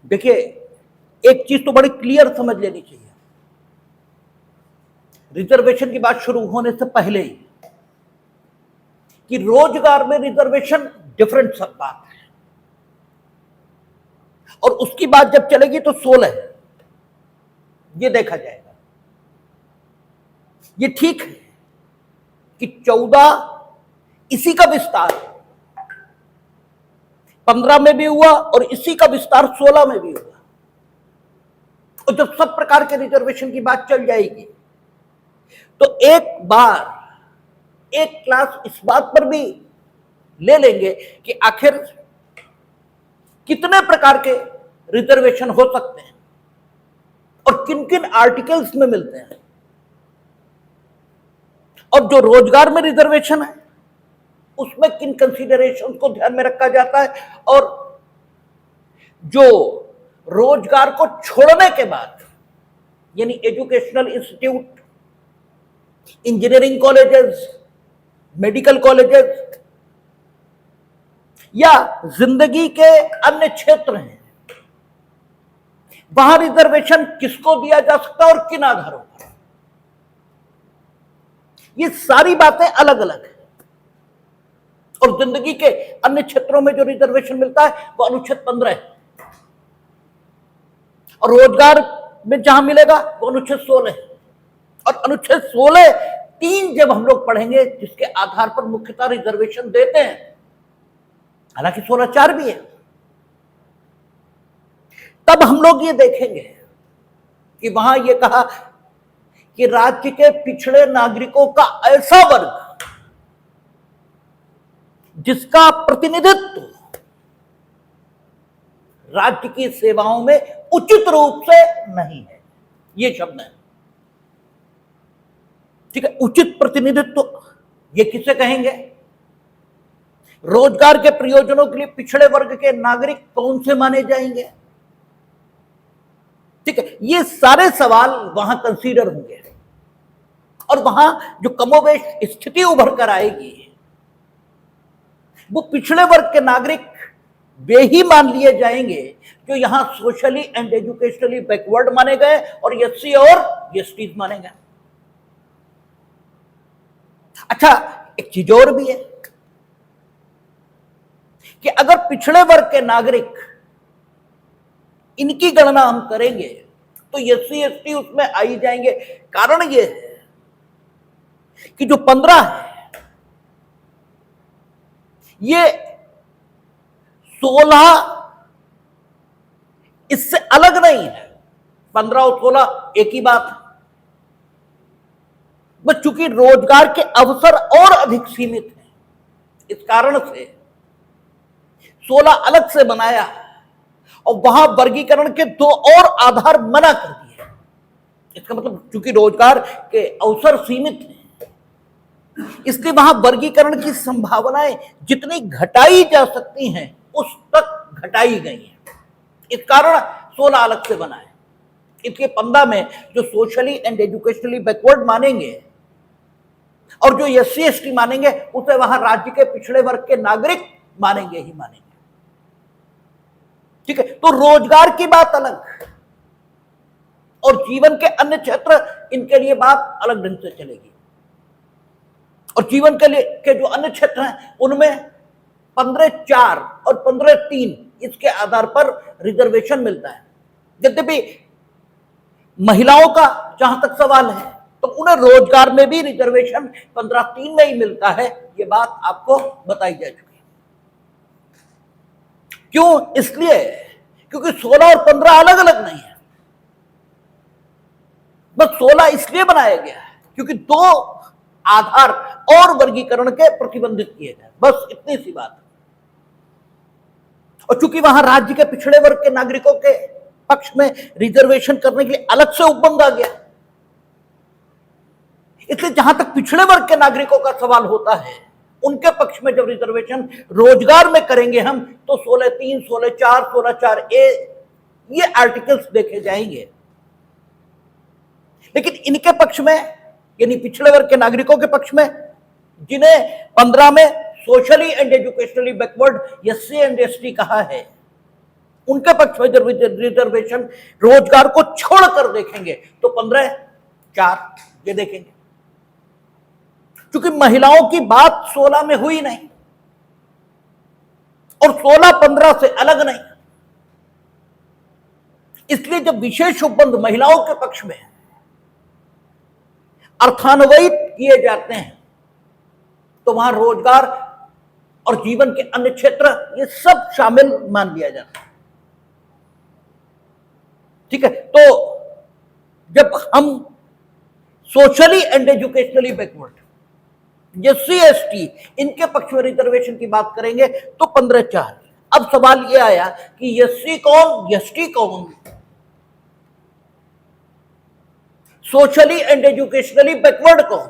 देखिए, एक चीज तो बड़ी क्लियर समझ लेनी चाहिए, रिजर्वेशन की बात शुरू होने से पहले ही, कि रोजगार में रिजर्वेशन डिफरेंट सब बात है, और उसकी बात जब चलेगी तो 16 ये देखा जाएगा। ये ठीक है कि 14 इसी का विस्तार 15 में भी हुआ और इसी का विस्तार 16 में भी हुआ, और जब सब प्रकार के रिजर्वेशन की बात चल जाएगी तो एक बार एक क्लास इस बात पर भी ले लेंगे कि आखिर कितने प्रकार के रिजर्वेशन हो सकते हैं और किन किन आर्टिकल्स में मिलते हैं, और जो रोजगार में रिजर्वेशन है उसमें किन कंसीडरेशन को ध्यान में रखा जाता है, और जो रोजगार को छोड़ने के बाद यानी educational institute, engineering colleges, medical colleges या जिंदगी के अन्य क्षेत्र हैं, वहां रिजर्वेशन किसको दिया जा सकता है और किन आधारों पर, ये सारी बातें अलग अलग है। और जिंदगी के अन्य क्षेत्रों में जो रिजर्वेशन मिलता है वो अनुच्छेद 15 है, और रोजगार में जहां मिलेगा वो अनुच्छेद 16 है। और अनुच्छेद 16 3 जब हम लोग पढ़ेंगे जिसके आधार पर मुख्यतः रिजर्वेशन देते हैं, हालांकि 16 4 भी है, तब हम लोग ये देखेंगे कि वहां ये कहा कि राज्य के पिछड़े नागरिकों का ऐसा वर्ग जिसका प्रतिनिधित्व राज्य की सेवाओं में उचित रूप से नहीं है, ये शब्द है, ठीक है। उचित प्रतिनिधित्व ये किसे कहेंगे? रोजगार के प्रयोजनों के लिए पिछड़े वर्ग के नागरिक कौन से माने जाएंगे, ठीक है। ये सारे सवाल वहां कंसीडर होंगे, और वहां जो कमोबेश स्थिति उभर कर आएगी वो पिछड़े वर्ग के नागरिक वे ही मान लिए जाएंगे जो यहां सोशली एंड एजुकेशनली बैकवर्ड माने गए और एससी और एसटी माने गए। अच्छा, एक चीज और भी है कि अगर पिछड़े वर्ग के नागरिक इनकी गणना हम करेंगे तो एससी एसटी उसमें आ ही जाएंगे। कारण यह है कि जो 15 है ये 16 इससे अलग नहीं है, 15 और 16 एक ही बात है, बस चूंकि रोजगार के अवसर और अधिक सीमित हैं, इस कारण से 16 अलग से बनाया और वहां वर्गीकरण के 2 और आधार मना कर दिए। इसका मतलब चूंकि रोजगार के अवसर सीमित हैं इसलिए वहां वर्गीकरण की संभावनाएं जितनी घटाई जा सकती हैं उस तक घटाई गई हैं। इस कारण 16 अलग से बना है। इसके 15 में जो सोशली एंड एजुकेशनली बैकवर्ड मानेंगे और जो एससी एसटी मानेंगे उसे वहां राज्य के पिछड़े वर्ग के नागरिक मानेंगे ही मानेंगे, ठीक है। तो रोजगार की बात अलग और जीवन के अन्य क्षेत्र इनके लिए बात अलग ढंग से चलेगी, और जीवन के लिए के जो अन्य क्षेत्र हैं उनमें 15(4) और 15(3) इसके आधार पर रिजर्वेशन मिलता है। यद्यपि महिलाओं का जहां तक सवाल है तो उन्हें रोजगार में भी रिजर्वेशन 15(3) में ही मिलता है, यह बात आपको बताई जा चुकी है। क्यों? इसलिए क्योंकि 16 और 15 अलग अलग नहीं है, बस 16 इसलिए बनाया गया है क्योंकि 2 आधार और वर्गीकरण के प्रतिबंधित किए गए, बस इतनी सी बात है। और चूंकि वहां राज्य के पिछड़े वर्ग के नागरिकों के पक्ष में रिजर्वेशन करने के लिए अलग से उपबंध आ गया, इसलिए जहां तक पिछड़े वर्ग के नागरिकों का सवाल होता है उनके पक्ष में जब रिजर्वेशन रोजगार में करेंगे हम तो 16(3), 16(4), 16(4)A ये आर्टिकल्स देखे जाएंगे। लेकिन इनके पक्ष में यानी पिछड़े वर्ग के नागरिकों के पक्ष में जिन्हें 15 में socially and educationally backward SC and ST कहा है, उनके पक्ष में जब रिजर्वेशन रोजगार को छोड़कर देखेंगे तो 15-4 ये देखेंगे, क्योंकि महिलाओं की बात 16 में हुई नहीं और 16-15 से अलग नहीं। इसलिए जब विशेष उपबंध महिलाओं के पक्ष में अर्थान्वयित किए जाते हैं तो वहां रोजगार और जीवन के अन्य क्षेत्र ये सब शामिल मान लिया जाता है। ठीक है, तो जब हम socially and educationally backward SC ST इनके पक्ष में रिजर्वेशन की बात करेंगे तो 15-4। अब सवाल यह आया कि एससी कौन, एसटी कौन, सोशली एंड एजुकेशनली बैकवर्ड कौन?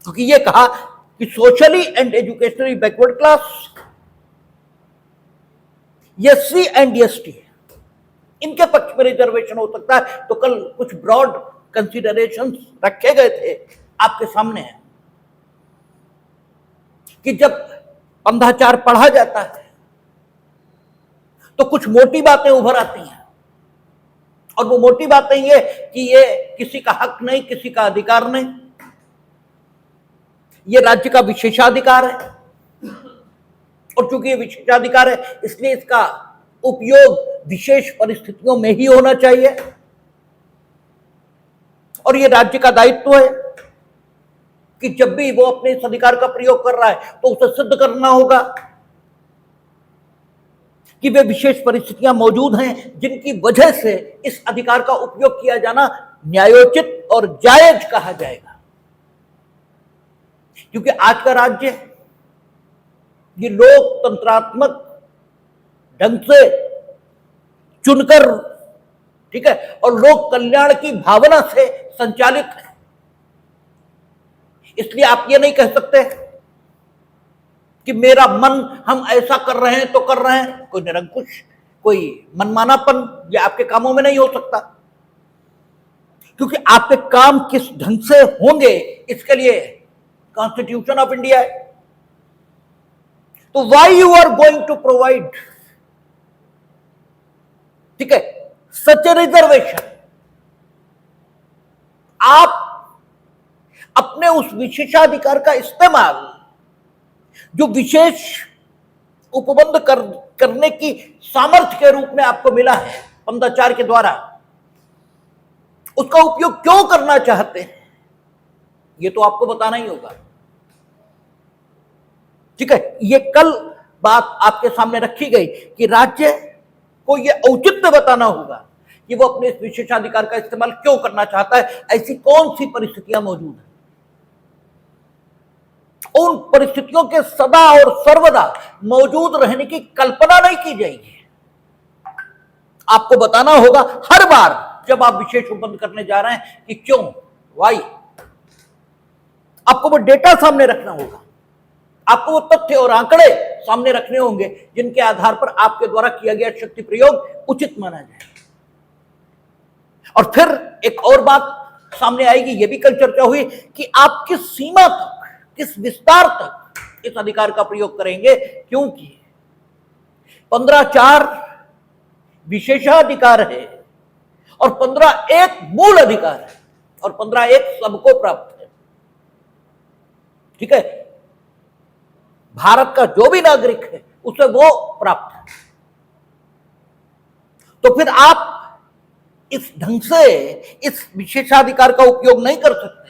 क्योंकि यह कहा कि socially and educationally backward class, SC and ST इनके पक्ष में रिजर्वेशन हो सकता है। तो कल कुछ ब्रॉड कंसीडरेशंस रखे गए थे आपके सामने है कि जब 15-4 पढ़ा जाता है तो कुछ मोटी बातें उभर आती हैं, और वो मोटी बातें ये कि ये किसी का हक नहीं, किसी का अधिकार नहीं, ये राज्य का विशेषाधिकार है, और चूंकि ये विशेषाधिकार है इसलिए इसका उपयोग विशेष परिस्थितियों में ही होना चाहिए, और ये राज्य का दायित्व है कि जब भी वो अपने इस अधिकार का प्रयोग कर रहा है तो उसे सिद्ध करना होगा कि वे विशेष परिस्थितियां मौजूद हैं जिनकी वजह से इस अधिकार का उपयोग किया जाना न्यायोचित और जायज कहा जाएगा। क्योंकि आज का राज्य ये लोकतंत्रात्मक ढंग से चुनकर, ठीक है, और लोक कल्याण की भावना से संचालित है। इसलिए आप ये नहीं कह सकते कि मेरा मन, हम ऐसा कर रहे हैं तो कर रहे हैं। कोई निरंकुश, कोई मनमानापन ये आपके कामों में नहीं हो सकता, क्योंकि आपके काम किस ढंग से होंगे इसके लिए कॉन्स्टिट्यूशन ऑफ इंडिया है। तो why you are going to provide, ठीक है, सच ए रिजर्वेशन? आप अपने उस विशेषाधिकार का इस्तेमाल जो विशेष उपबंध करने की सामर्थ्य के रूप में आपको मिला है 15-4 के द्वारा, उसका उपयोग क्यों करना चाहते हैं ये तो आपको बताना ही होगा। ठीक है, ये कल बात आपके सामने रखी गई कि राज्य को ये औचित्य बताना होगा कि वो अपने इस विशेषाधिकार का इस्तेमाल क्यों करना चाहता है, ऐसी कौन सी परिस्थितियां मौजूद हैं। उन परिस्थितियों के सदा और सर्वदा मौजूद रहने की कल्पना नहीं की जाएगी। आपको बताना होगा हर बार जब आप विशेष उपबंध करने जा रहे हैं कि क्यों, वाई। आपको वो डेटा सामने रखना होगा, आपको वो तथ्य और आंकड़े सामने रखने होंगे जिनके आधार पर आपके द्वारा किया गया शक्ति प्रयोग उचित माना जाए। और फिर एक और बात सामने आएगी, ये भी कल चर्चा हुई कि आप किस सीमा तक, किस विस्तार तक इस अधिकार का प्रयोग करेंगे, क्योंकि 15-4 विशेषाधिकार है और 15-1 मूल अधिकार है और 15-1 सबको प्राप्त है। ठीक है, भारत का जो भी नागरिक है उसे वो प्राप्त है। तो फिर आप इस ढंग से इस विशेषाधिकार का उपयोग नहीं कर सकते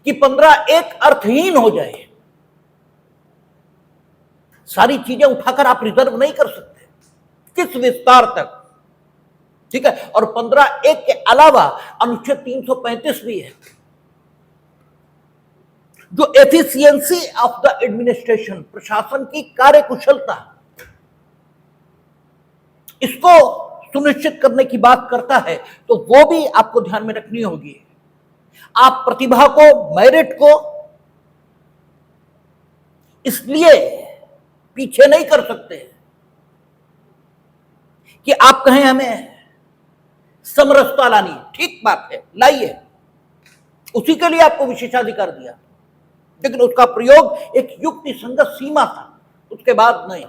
कि 15-1 अर्थहीन हो जाए। सारी चीजें उठाकर आप रिजर्व नहीं कर सकते, किस विस्तार तक। ठीक है, और 15-1 के अलावा अनुच्छेद 335 भी है जो एफिशिएंसी ऑफ द एडमिनिस्ट्रेशन, प्रशासन की कार्यकुशलता, इसको सुनिश्चित करने की बात करता है। तो वो भी आपको ध्यान में रखनी होगी। आप प्रतिभा को, मेरिट को इसलिए पीछे नहीं कर सकते कि आप कहें हमें समरसता लानी, ठीक बात है, लाइए, उसी के लिए आपको विशेषाधिकार दिया, लेकिन उसका प्रयोग एक युक्ति संगत सीमा था उसके बाद नहीं।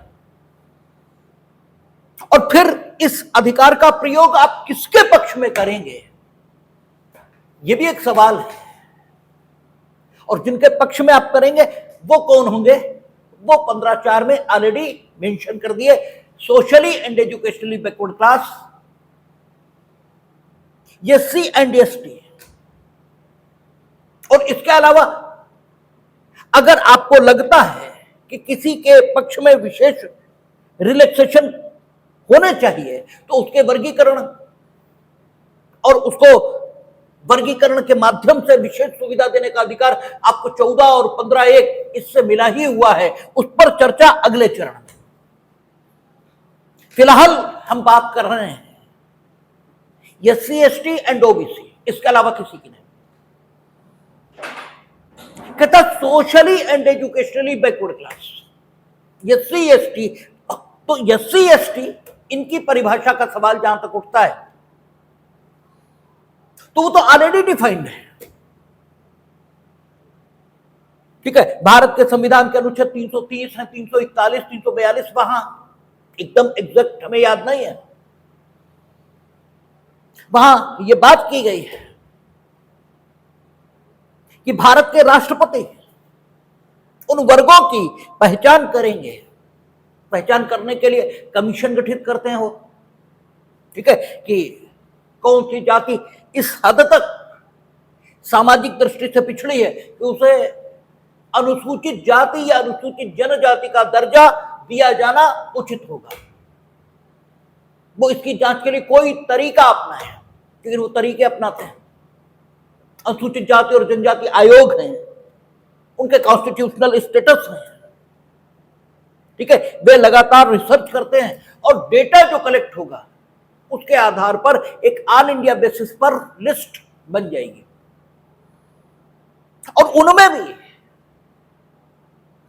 और फिर इस अधिकार का प्रयोग आप किसके पक्ष में करेंगे, यह भी एक सवाल है। और जिनके पक्ष में आप करेंगे वो कौन होंगे, वो 15(4) में ऑलरेडी मेंशन कर दिए, socially and educationally backward class, SC and ST. और इसके अलावा अगर आपको लगता है कि किसी के पक्ष में विशेष रिलैक्सेशन होने चाहिए तो उसके वर्गीकरण और उसको वर्गीकरण के माध्यम से विशेष सुविधा देने का अधिकार आपको 14 और 15(1) इससे मिला ही हुआ है। उस पर चर्चा अगले चरण में। फिलहाल हम बात कर रहे हैं एससी एसटी एंड ओबीसी, इसके अलावा किसी की नहीं। कहता socially and educationally backward class, SC ST. तो एससी एसटी इनकी परिभाषा का सवाल जहां तक उठता है तो वो तो ऑलरेडी डिफाइंड है, ठीक है। भारत के संविधान के अनुच्छेद 330 है, 341, 342, वहां एकदम एग्जैक्ट हमें याद नहीं है, वहां यह बात की गई है कि भारत के राष्ट्रपति उन वर्गों की पहचान करेंगे, पहचान करने के लिए कमीशन गठित करते हैं वो, ठीक है, कि कौन सी जाति इस हद तक सामाजिक दृष्टि से पिछड़ी है कि उसे अनुसूचित जाति या अनुसूचित जनजाति का दर्जा दिया जाना उचित होगा। वो इसकी जांच के लिए कोई तरीका अपनाए, लेकिन वो तरीके अपनाते हैं। अनुसूचित जाति और जनजाति आयोग हैं, उनके कॉन्स्टिट्यूशनल स्टेटस हैं, ठीक है, वे लगातार रिसर्च करते हैं और डेटा जो कलेक्ट होगा उसके आधार पर एक ऑल इंडिया बेसिस पर लिस्ट बन जाएगी। और उनमें भी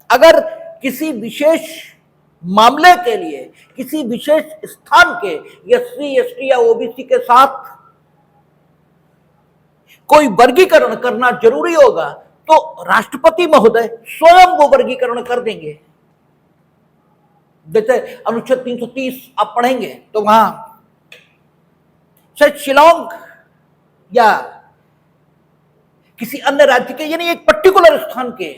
अगर किसी विशेष मामले के लिए किसी विशेष स्थान के एससी एसटी या ओबीसी के साथ कोई वर्गीकरण करना जरूरी होगा तो राष्ट्रपति महोदय स्वयं वो वर्गीकरण कर देंगे। जैसे अनुच्छेद 330 आप पढ़ेंगे तो वहां शायद शिलांग या किसी अन्य राज्य के, यानी एक पर्टिकुलर स्थान के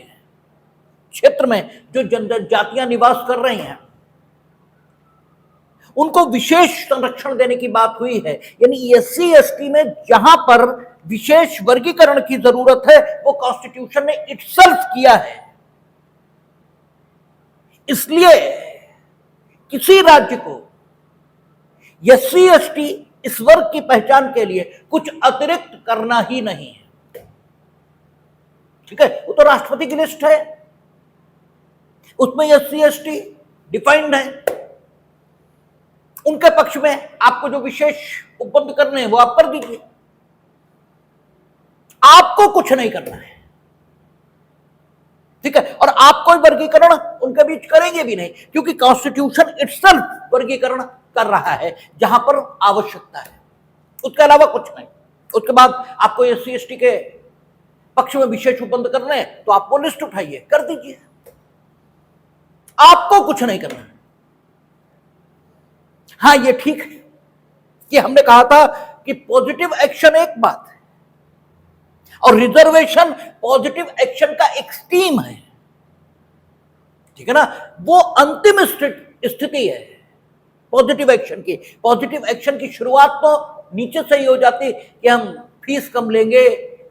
क्षेत्र में जो जनजातियां निवास कर रही हैं उनको विशेष संरक्षण देने की बात हुई है। यानी एससी एसटी में जहां पर विशेष वर्गीकरण की जरूरत है वो कॉन्स्टिट्यूशन ने इटसेल्फ किया है। इसलिए किसी राज्य को एससी एसटी इस वर्ग की पहचान के लिए कुछ अतिरिक्त करना ही नहीं है, ठीक है। वो तो राष्ट्रपति की लिस्ट है, उसमें एससी एसटी डिफाइंड है। उनके पक्ष में आपको जो विशेष उपबंध करने हैं वो आप कर दीजिए, आपको कुछ नहीं करना है, ठीक है। और आप कोई वर्गीकरण उनके बीच करेंगे भी नहीं, क्योंकि कॉन्स्टिट्यूशन इटसेल्फ वर्गीकरण कर रहा है जहां पर आवश्यकता है, उसके अलावा कुछ नहीं। उसके बाद आपको एससी एसटी के पक्ष में विशेष उपबंध करने हैं तो आप वो लिस्ट उठाइए, कर दीजिए, आपको कुछ नहीं करना है। हाँ, ये ठीक है कि हमने कहा था कि पॉजिटिव एक्शन एक बात है और रिजर्वेशन पॉजिटिव एक्शन का एक्सट्रीम है, ठीक है ना। वो अंतिम स्थिति है पॉजिटिव एक्शन की। पॉजिटिव एक्शन की शुरुआत तो नीचे से ही हो जाती कि हम फीस कम लेंगे,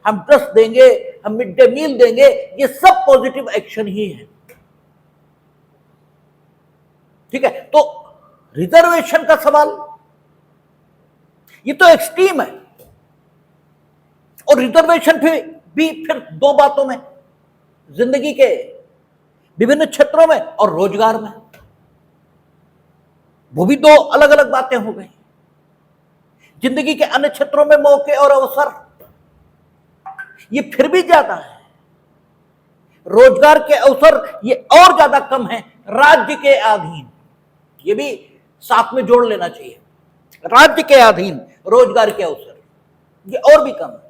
हम ड्रेस देंगे, हम मिड डे मील देंगे, ये सब पॉजिटिव एक्शन ही है, ठीक है। तो रिजर्वेशन का सवाल ये तो एक्सट्रीम है। और रिजर्वेशन फिर दो बातों में, जिंदगी के विभिन्न क्षेत्रों में और रोजगार में, वो भी दो अलग अलग बातें हो गई। जिंदगी के अन्य क्षेत्रों में मौके और अवसर ये फिर भी ज्यादा है, रोजगार के अवसर ये और ज्यादा कम है राज्य के अधीन, ये भी साथ में जोड़ लेना चाहिए। राज्य के अधीन रोजगार के अवसर ये और भी कम है।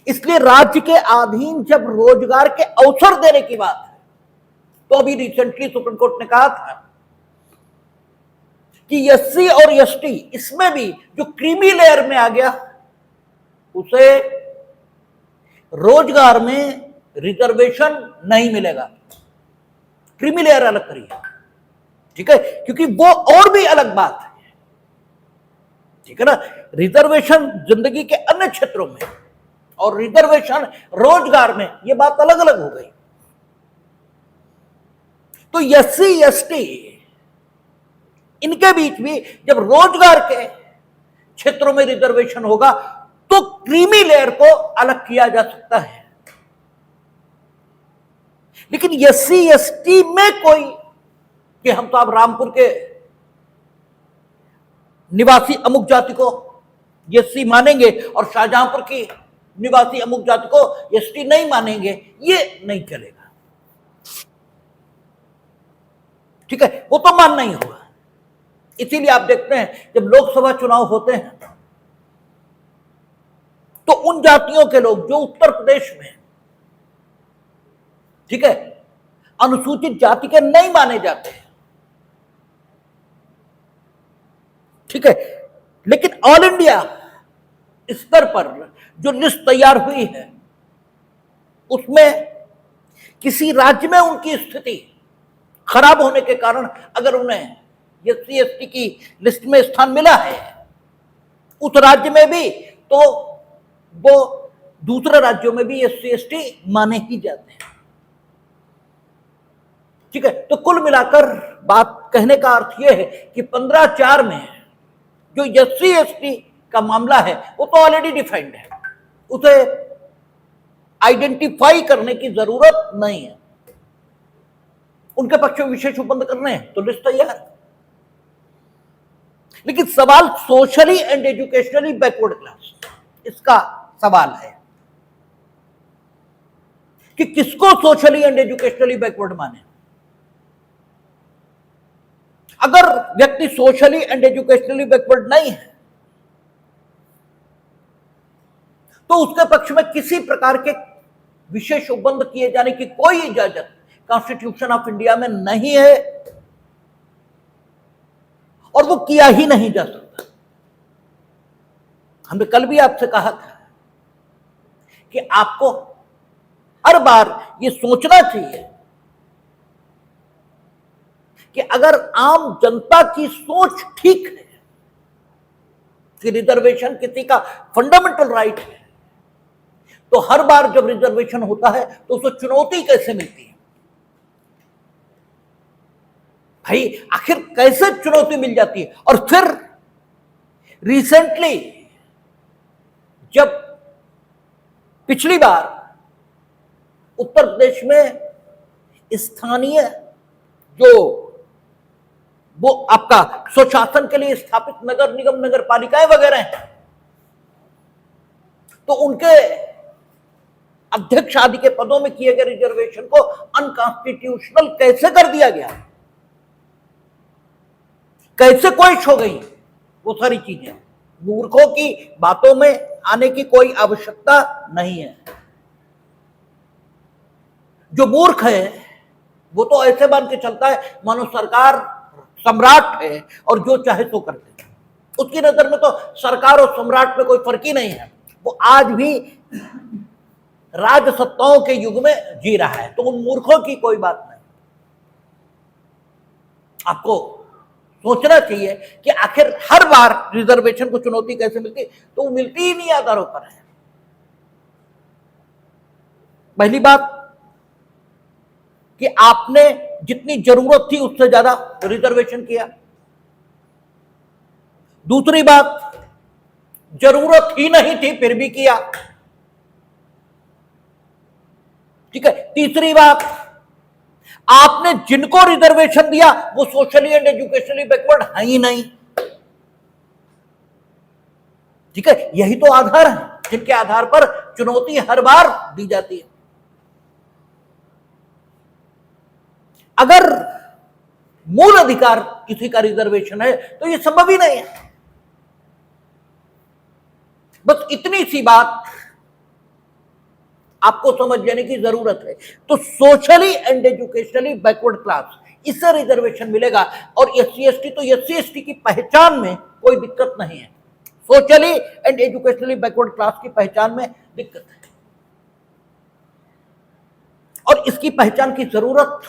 इसलिए राज्य के अधीन जब रोजगार के अवसर देने की बात है तो अभी रिसेंटली सुप्रीम कोर्ट ने कहा था कि एससी और एसटी इसमें भी जो क्रीमी लेयर में आ गया उसे रोजगार में रिजर्वेशन नहीं मिलेगा। क्रीमी लेयर अलग करिए, ठीक है, क्योंकि वो और भी अलग बात है, ठीक है ना। रिजर्वेशन जिंदगी के अन्य क्षेत्रों में और रिजर्वेशन रोजगार में, ये बात अलग अलग हो गई। तो एससी एसटी इनके बीच भी जब रोजगार के क्षेत्रों में रिजर्वेशन होगा तो क्रीमी लेयर को अलग किया जा सकता है। लेकिन एससी एसटी में कोई कि हम तो अब रामपुर के निवासी अमुक जाति को एससी मानेंगे और शाहजहांपुर की निवासी अमुक जाति को एसटी नहीं मानेंगे, ये नहीं चलेगा, ठीक है, वो तो मानना ही होगा। इसीलिए आप देखते हैं जब लोकसभा चुनाव होते हैं तो उन जातियों के लोग जो उत्तर प्रदेश में, ठीक है, अनुसूचित जाति के नहीं माने जाते, ठीक है, लेकिन ऑल इंडिया स्तर पर जो लिस्ट तैयार हुई है उसमें किसी राज्य में उनकी स्थिति खराब होने के कारण अगर उन्हें एससी एसटी की लिस्ट में स्थान मिला है उस राज्य में भी, तो वो दूसरे राज्यों में भी एससी एसटी माने ही जाते हैं, ठीक है। तो कुल मिलाकर बात कहने का अर्थ यह है कि 15(4) में जो एससी एसटी का मामला है वो तो ऑलरेडी डिफाइंड है, उसे आइडेंटिफाई करने की जरूरत नहीं है। उनके पक्ष में विशेष उपबंध करने हैं तो लिस्ट तैयार है। लेकिन सवाल socially and educationally backward class, इसका सवाल है कि किसको सोशली एंड एजुकेशनली बैकवर्ड माने। अगर व्यक्ति सोशली एंड एजुकेशनली बैकवर्ड नहीं है तो उसके पक्ष में किसी प्रकार के विशेष उपबंध किए जाने की कोई इजाजत कॉन्स्टिट्यूशन ऑफ इंडिया में नहीं है और वो किया ही नहीं जा सकता। हमने कल भी आपसे कहा था कि आपको हर बार ये सोचना चाहिए कि अगर आम जनता की सोच ठीक है कि रिजर्वेशन किसी का फंडामेंटल राइट है, तो हर बार जब रिजर्वेशन होता है तो उसको चुनौती कैसे मिलती है। भाई आखिर कैसे चुनौती मिल जाती है। और फिर रिसेंटली जब पिछली बार उत्तर प्रदेश में स्थानीय जो वो आपका स्वशासन के लिए स्थापित नगर निगम नगर पालिकाएं वगैरह हैं, तो उनके अध्यक्ष आदि के पदों में किए गए रिजर्वेशन को अनकॉन्स्टिट्यूशनल कैसे कर दिया गया, कैसे कोशिश हो गई, वो सारी चीजें मूर्खों की बातों में आने की कोई आवश्यकता नहीं है। जो मूर्ख है वो तो ऐसे मान के चलता है मानो सरकार सम्राट है और जो चाहे तो करते हैं। उसकी नजर में तो सरकार और सम्राट में कोई फर्क ही नहीं है, वो आज भी राजसत्ताओं के युग में जी रहा है। तो उन मूर्खों की कोई बात नहीं। आपको सोचना चाहिए कि आखिर हर बार रिजर्वेशन को चुनौती कैसे मिलती, तो वो मिलती ही नहीं आधारों पर है। पहली बात कि आपने जितनी जरूरत थी उससे ज्यादा रिजर्वेशन किया। दूसरी बात, जरूरत ही नहीं थी फिर भी किया, ठीक है। तीसरी बात, आपने जिनको रिजर्वेशन दिया वो सोशली एंड एजुकेशनली बैकवर्ड है ही नहीं, ठीक है। यही तो आधार है जिनके आधार पर चुनौती हर बार दी जाती है। अगर मूल अधिकार किसी का रिजर्वेशन है तो यह संभव ही नहीं है। बस इतनी सी बात आपको समझ लेने की जरूरत है। तो socially and educationally backward class, इससे रिजर्वेशन मिलेगा। और एससी एसटी, तो एससी एसटी की पहचान में कोई दिक्कत नहीं है, socially and educationally backward class की पहचान में दिक्कत है। और इसकी पहचान की जरूरत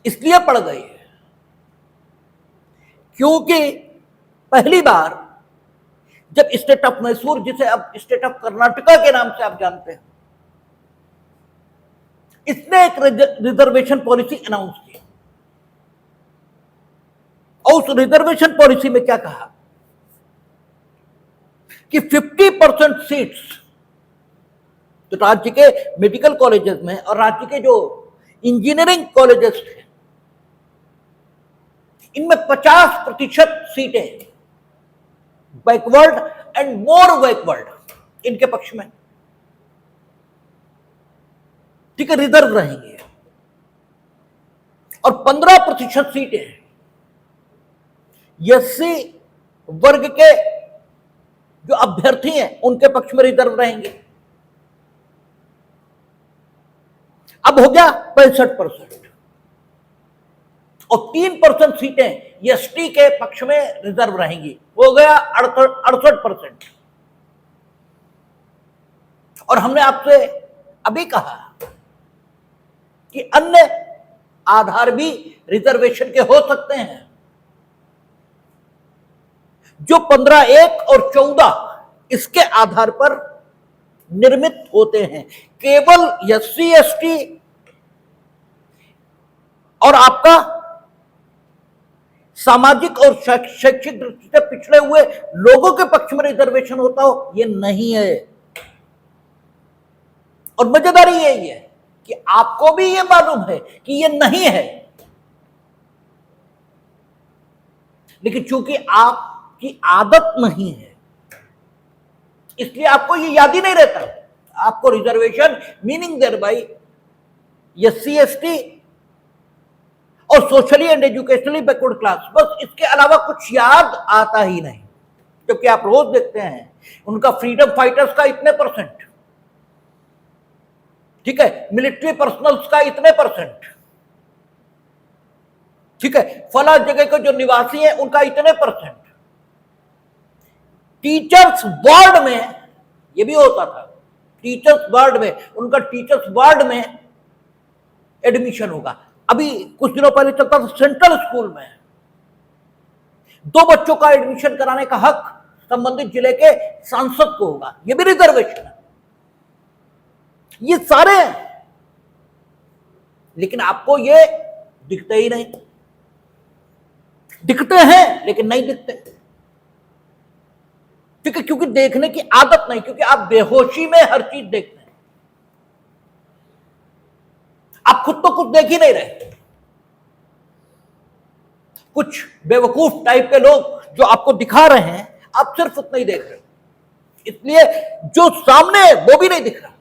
इसलिए पड़ गई है क्योंकि पहली बार जब स्टेट ऑफ मैसूर, जिसे अब स्टेट ऑफ कर्नाटका के नाम से आप जानते हैं, इसने एक रिजर्वेशन पॉलिसी अनाउंस की। और उस रिजर्वेशन पॉलिसी में क्या कहा कि 50% सीट्स तो राज्य के मेडिकल कॉलेजेस में और राज्य के जो इंजीनियरिंग कॉलेजेस थे, इनमें 50% सीटें बैकवर्ड एंड मोर बैकवर्ड इनके पक्ष में, ठीक है, रिजर्व रहेंगे। और 15% सीटें एससी वर्ग के जो अभ्यर्थी हैं उनके पक्ष में रिजर्व रहेंगे। अब हो गया 65%। और 3% सीटें एसटी के पक्ष में रिजर्व रहेंगी, हो गया 68%। और हमने आपसे अभी कहा कि अन्य आधार भी रिजर्वेशन के हो सकते हैं, जो 15(1) और 14 इसके आधार पर निर्मित होते हैं। केवल एससी एसटी और आपका सामाजिक और शैक्षिक दृष्टि से पिछड़े हुए लोगों के पक्ष में रिजर्वेशन होता हो, यह नहीं है। और मजेदारी यही है कि आपको भी यह मालूम है कि यह नहीं है, लेकिन चूंकि आपकी आदत नहीं है इसलिए आपको यह याद ही नहीं रहता। आपको reservation meaning there by SC ST और socially and educationally backward class, बस इसके अलावा कुछ याद आता ही नहीं। जबकि आप रोज देखते हैं उनका फ्रीडम फाइटर्स का इतने %, ठीक है, मिलिट्री पर्सनल्स का इतने %, ठीक है, फला जगह के जो निवासी हैं उनका इतने %। टीचर्स वार्ड में ये भी होता था, टीचर्स वार्ड में उनका टीचर्स वार्ड में एडमिशन होगा। अभी कुछ दिनों पहले चलता था सेंट्रल स्कूल में 2 बच्चों का एडमिशन कराने का हक संबंधित जिले के सांसद को होगा, ये भी रिजर्वेशन है। ये सारे हैं, लेकिन आपको ये दिखते ही नहीं, दिखते हैं लेकिन नहीं दिखते, ठीक है, क्योंकि देखने की आदत नहीं, क्योंकि आप बेहोशी में हर चीज देखते हैं, आप खुद तो कुछ देख ही नहीं रहे। कुछ बेवकूफ टाइप के लोग जो आपको दिखा रहे हैं, आप सिर्फ उतना ही देख रहे, इसलिए जो सामने है वो भी नहीं दिख रहा।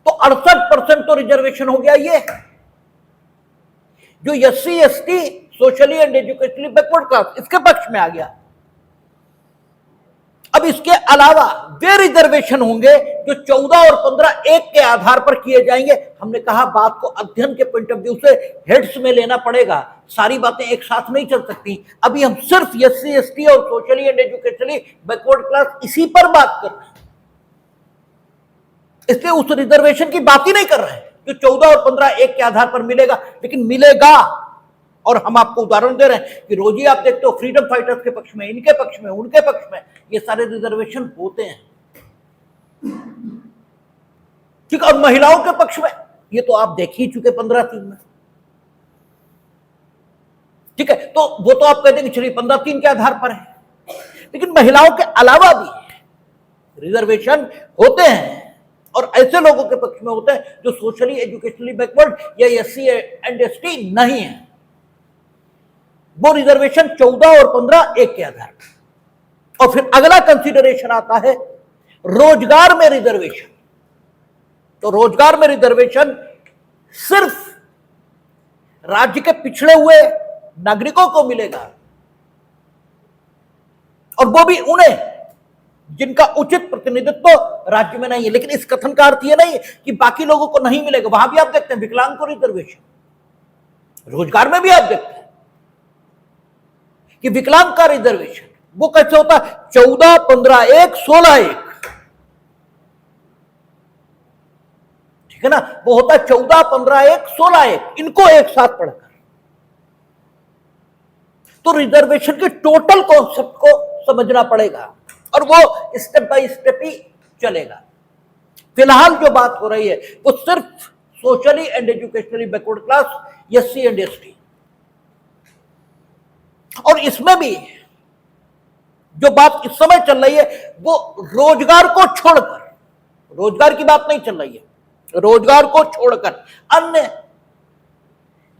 तो 68% तो रिजर्वेशन हो गया ये, जो SC ST socially and educationally backward class इसके पक्ष में आ गया। अब इसके अलावा वे रिजर्वेशन होंगे जो 14 और 15(1) के आधार पर किए जाएंगे। हमने कहा बात को अध्ययन के पॉइंट ऑफ व्यू से हेड्स में लेना पड़ेगा, सारी बातें एक साथ नहीं चल सकती। अभी हम सिर्फ एससी एसटी और socially and educationally backward class इसी पर बात कर रहे हैं, इसलिए उस रिजर्वेशन की बात ही नहीं कर रहे हैं जो 14 और 15(1) के आधार पर मिलेगा। लेकिन मिलेगा, और हम आपको उदाहरण दे रहे हैं कि रोज ही आप देखते हो फ्रीडम फाइटर्स के पक्ष में, इनके पक्ष में, उनके पक्ष में ये सारे रिजर्वेशन होते हैं, ठीक है। और महिलाओं के पक्ष में ये तो आप देख ही चुके 15(3) में, ठीक है। तो वो तो आप कहते हैं कि चलिए 15(3) के आधार पर है, लेकिन महिलाओं के अलावा भी रिजर्वेशन होते हैं और ऐसे लोगों के पक्ष में होते हैं जो सोशली एजुकेशनली बैकवर्ड या एससी एंड एसटी नहीं है। वो रिजर्वेशन 14 और 15(1) के आधार पर। और फिर अगला कंसीडरेशन आता है रोजगार में रिजर्वेशन। तो रोजगार में रिजर्वेशन सिर्फ राज्य के पिछड़े हुए नागरिकों को मिलेगा, और वो भी उन्हें जिनका उचित प्रतिनिधित्व राज्य में नहीं है। लेकिन इस कथन का अर्थ यह नहीं कि बाकी लोगों को नहीं मिलेगा। वहां भी आप देखते हैं विकलांग को रिजर्वेशन, रोजगार में भी आप देखते हैं कि विकलांग का रिजर्वेशन। वो कैसे होता है? 14, 15, 1, 16, 1, ठीक है ना? वो होता है 14, 15, 1, 16, 1, इनको एक साथ पढ़कर। तो रिजर्वेशन के टोटल कॉन्सेप्ट को समझना पड़ेगा और वो स्टेप बाय स्टेप ही चलेगा। फिलहाल जो बात हो रही है वो सिर्फ socially and educationally backward class, SC and ST, और इसमें भी जो बात इस समय चल रही है वो रोजगार को छोड़कर, रोजगार की बात नहीं चल रही है, रोजगार को छोड़कर अन्य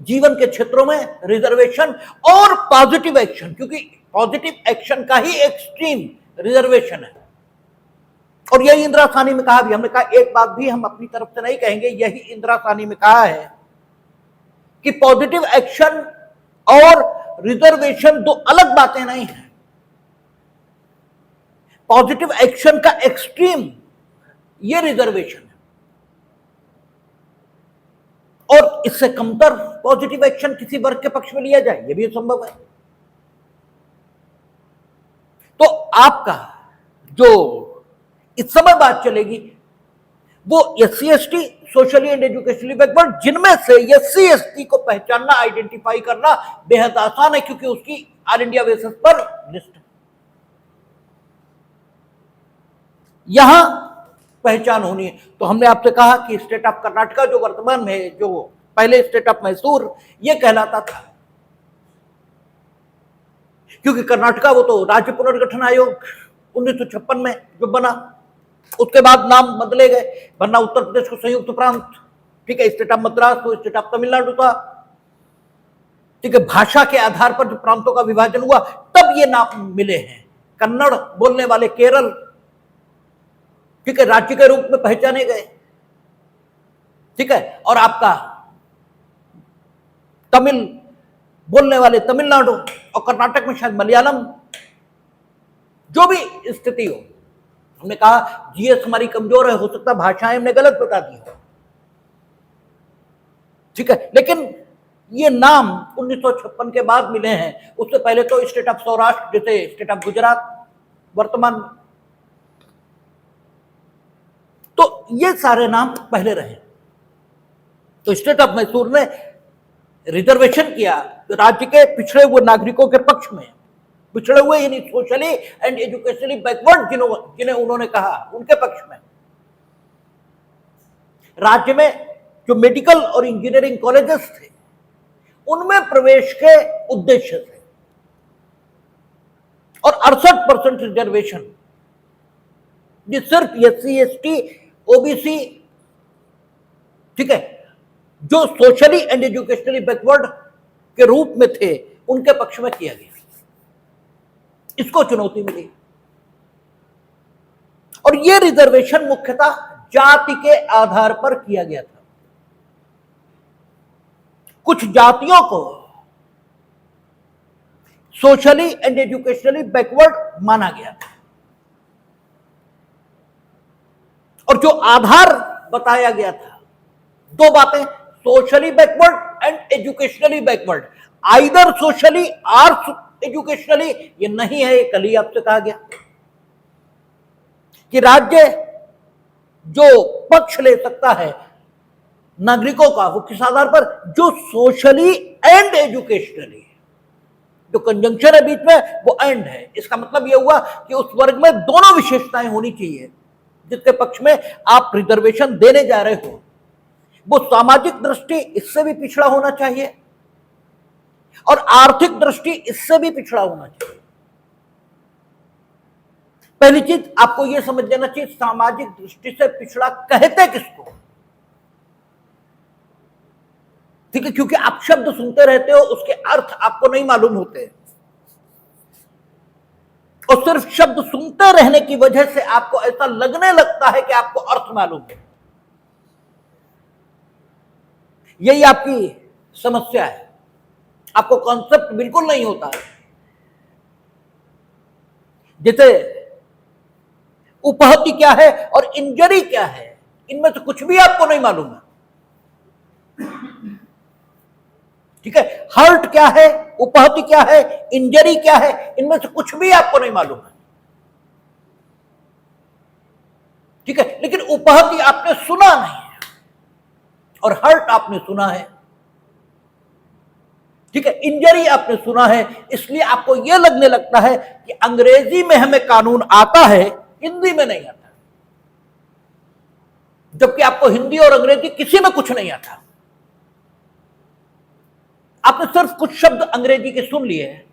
जीवन के क्षेत्रों में रिजर्वेशन और पॉजिटिव एक्शन, क्योंकि पॉजिटिव एक्शन का ही एक्सट्रीम रिजर्वेशन है। और यही इंदिरा साहनी में कहा भी, हमने कहा एक बात भी हम अपनी तरफ से नहीं कहेंगे, यही इंदिरा साहनी में कहा है कि पॉजिटिव एक्शन और रिजर्वेशन दो अलग बातें नहीं है। पॉजिटिव एक्शन का एक्सट्रीम ये रिजर्वेशन है और इससे कमतर पॉजिटिव एक्शन किसी वर्ग के पक्ष में लिया जाए, यह भी संभव है। तो आपका जो इस समय बात चलेगी वो SC ST, socially and educationally backward, जिनमें से एससी एसटी को पहचानना, आइडेंटिफाई करना बेहद आसान है क्योंकि उसकी ऑल इंडिया बेसिस पर लिस्ट है। यहां पहचान होनी है। तो हमने आपसे कहा कि स्टेट ऑफ कर्नाटका जो वर्तमान में, जो पहले स्टेट ऑफ मैसूर ये कहलाता था, क्योंकि कर्नाटका वो तो राज्य पुनर्गठन आयोग 1956 में जो बना, उसके बाद नाम बदले गए, वरना उत्तर प्रदेश को संयुक्त प्रांत, ठीक है, स्टेट ऑफ मद्रास तो स्टेट ऑफ तमिलनाडु था, ठीक है। भाषा के आधार पर जो प्रांतों का विभाजन हुआ तब ये नाम मिले हैं। कन्नड़ बोलने वाले केरल, ठीक है, राज्य के रूप में पहचाने गए, ठीक है, और आपका तमिल बोलने वाले तमिलनाडु और कर्नाटक में शायद मलयालम, जो भी स्थिति हो। हमने कहा जीएस हमारी कमजोर है, हो सकता भाषाएं हमने गलत बता दी हो, ठीक है, लेकिन ये नाम 1956 के बाद मिले हैं। उससे पहले तो स्टेट ऑफ सौराष्ट्र, जैसे स्टेट ऑफ गुजरात वर्तमान में, तो ये सारे नाम पहले रहे। तो स्टेट ऑफ मैसूर ने रिजर्वेशन किया राज्य के पिछड़े हुए नागरिकों के पक्ष में, पिछड़े हुए यानी सोशली एंड एजुकेशनली बैकवर्ड जिन्हें उन्होंने कहा, उनके पक्ष में। राज्य में जो मेडिकल और इंजीनियरिंग कॉलेजेस थे उनमें प्रवेश के उद्देश्य थे, और 68% रिजर्वेशन ये सिर्फ एससी एसटी ओबीसी, ठीक है, जो सोशली एंड एजुकेशनली बैकवर्ड के रूप में थे उनके पक्ष में किया गया। इसको चुनौती मिली और यह रिजर्वेशन मुख्यतः जाति के आधार पर किया गया था। कुछ जातियों को सोशली एंड एजुकेशनली बैकवर्ड माना गया था और जो आधार बताया गया था, दो बातें, socially backward and educationally backward, either socially और एजुकेशनली, ये नहीं है। कल ही आपसे कहा गया कि राज्य जो पक्ष ले सकता है नागरिकों का, वो किस आधार पर, जो सोशली एंड एजुकेशनली, जो कंजंक्शन है बीच में वो एंड है। इसका मतलब यह हुआ कि उस वर्ग में दोनों विशेषताएं होनी चाहिए जिसके पक्ष में आप रिजर्वेशन देने जा रहे हो। वो सामाजिक दृष्टि इससे भी पिछड़ा होना चाहिए और आर्थिक दृष्टि इससे भी पिछड़ा होना चाहिए। पहली चीज आपको यह समझ लेना चाहिए, सामाजिक दृष्टि से पिछड़ा कहते किसको, ठीक है, क्योंकि आप शब्द सुनते रहते हो, उसके अर्थ आपको नहीं मालूम होते, और सिर्फ शब्द सुनते रहने की वजह से आपको ऐसा लगने लगता है कि आपको अर्थ मालूम है। यही आपकी समस्या है, आपको कॉन्सेप्ट बिल्कुल नहीं होता है। जैसे उपहति क्या है और इंजरी क्या है, इनमें से कुछ भी आपको नहीं मालूम है। ठीक है, हर्ट क्या है, उपहति क्या है, इंजरी क्या है, इनमें से कुछ भी आपको नहीं मालूम है। ठीक है, लेकिन उपहति आपने सुना नहीं है और हर्ट आपने सुना है। ठीक है, इंजरी आपने सुना है, इसलिए आपको यह लगने लगता है कि अंग्रेजी में हमें कानून आता है, हिंदी में नहीं आता, जबकि आपको हिंदी और अंग्रेजी किसी में कुछ नहीं आता। आपने सिर्फ कुछ शब्द अंग्रेजी के सुन लिए हैं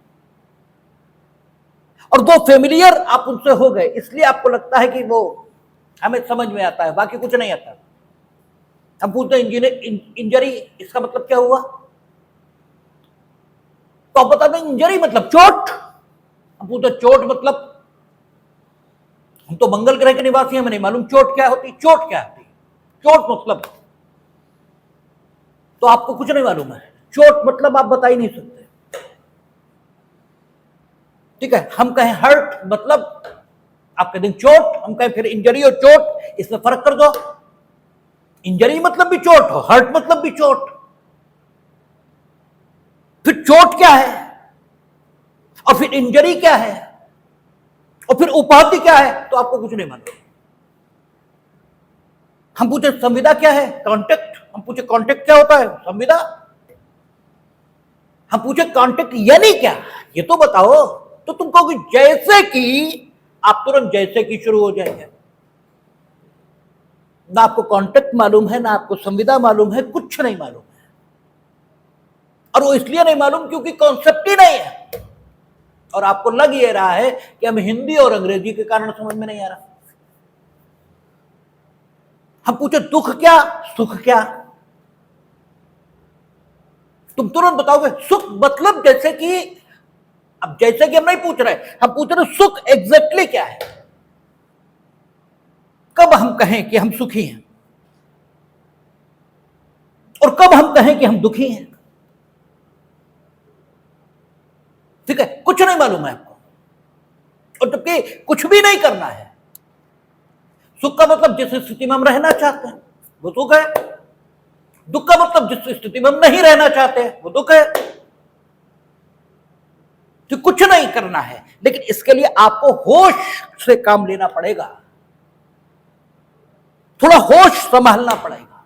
और दो फेमिलियर आप उनसे हो गए, इसलिए आपको लगता है कि वो हमें समझ में आता है, बाकी कुछ नहीं आता। हम पूछते हैं इंजरी, इसका मतलब क्या हुआ, तो आप बता दें इंजरी मतलब चोट। हम पूछते चोट मतलब, हम तो मंगल ग्रह के निवासी, हमें नहीं मालूम चोट क्या होती, चोट क्या होती, चोट मतलब, तो आपको कुछ नहीं मालूम है, चोट मतलब आप बता ही नहीं सकते। ठीक है, हम कहें हर्ट मतलब आप कहते हैं चोट, हम कहें फिर इंजरी और चोट, इसमें फर्क कर दो। इंजरी मतलब भी चोट हो, हर्ट मतलब भी चोट, फिर चोट क्या है और फिर इंजरी क्या है और फिर उपहति क्या है, तो आपको कुछ नहीं मालूम। हम पूछे संविदा क्या है, कॉन्टेक्ट, हम पूछे कॉन्टेक्ट क्या होता है, संविदा। हम पूछे कॉन्टेक्ट यानी क्या, ये तो बताओ, तो तुम कहोगे जैसे कि, आप तुरंत जैसे कि शुरू हो जाएंगे। ना आपको कॉन्टेक्ट मालूम है, ना आपको संविदा मालूम है, कुछ नहीं मालूम है। और वो इसलिए नहीं मालूम क्योंकि कॉन्सेप्ट ही नहीं है, और आपको लग ये रहा है कि हमें हिंदी और अंग्रेजी के कारण समझ में नहीं आ रहा। हम पूछे दुख क्या, सुख क्या, तुम तुरंत बताओगे सुख मतलब, जैसे कि, अब जैसे कि हम नहीं पूछ रहे, हम पूछ रहे सुख एग्जैक्टली क्या है, कब हम कहें कि हम सुखी हैं और कब हम कहें कि हम दुखी हैं। ठीक है, कुछ नहीं मालूम है आपको, और जबकि कुछ भी नहीं करना है। सुख का मतलब जिस स्थिति में हम रहना चाहते हैं वो सुख है, दुख का मतलब जिस स्थिति में हम नहीं रहना चाहते वो दुख है। तो कुछ नहीं करना है, लेकिन इसके लिए आपको होश से काम लेना पड़ेगा, थोड़ा होश संभालना पड़ेगा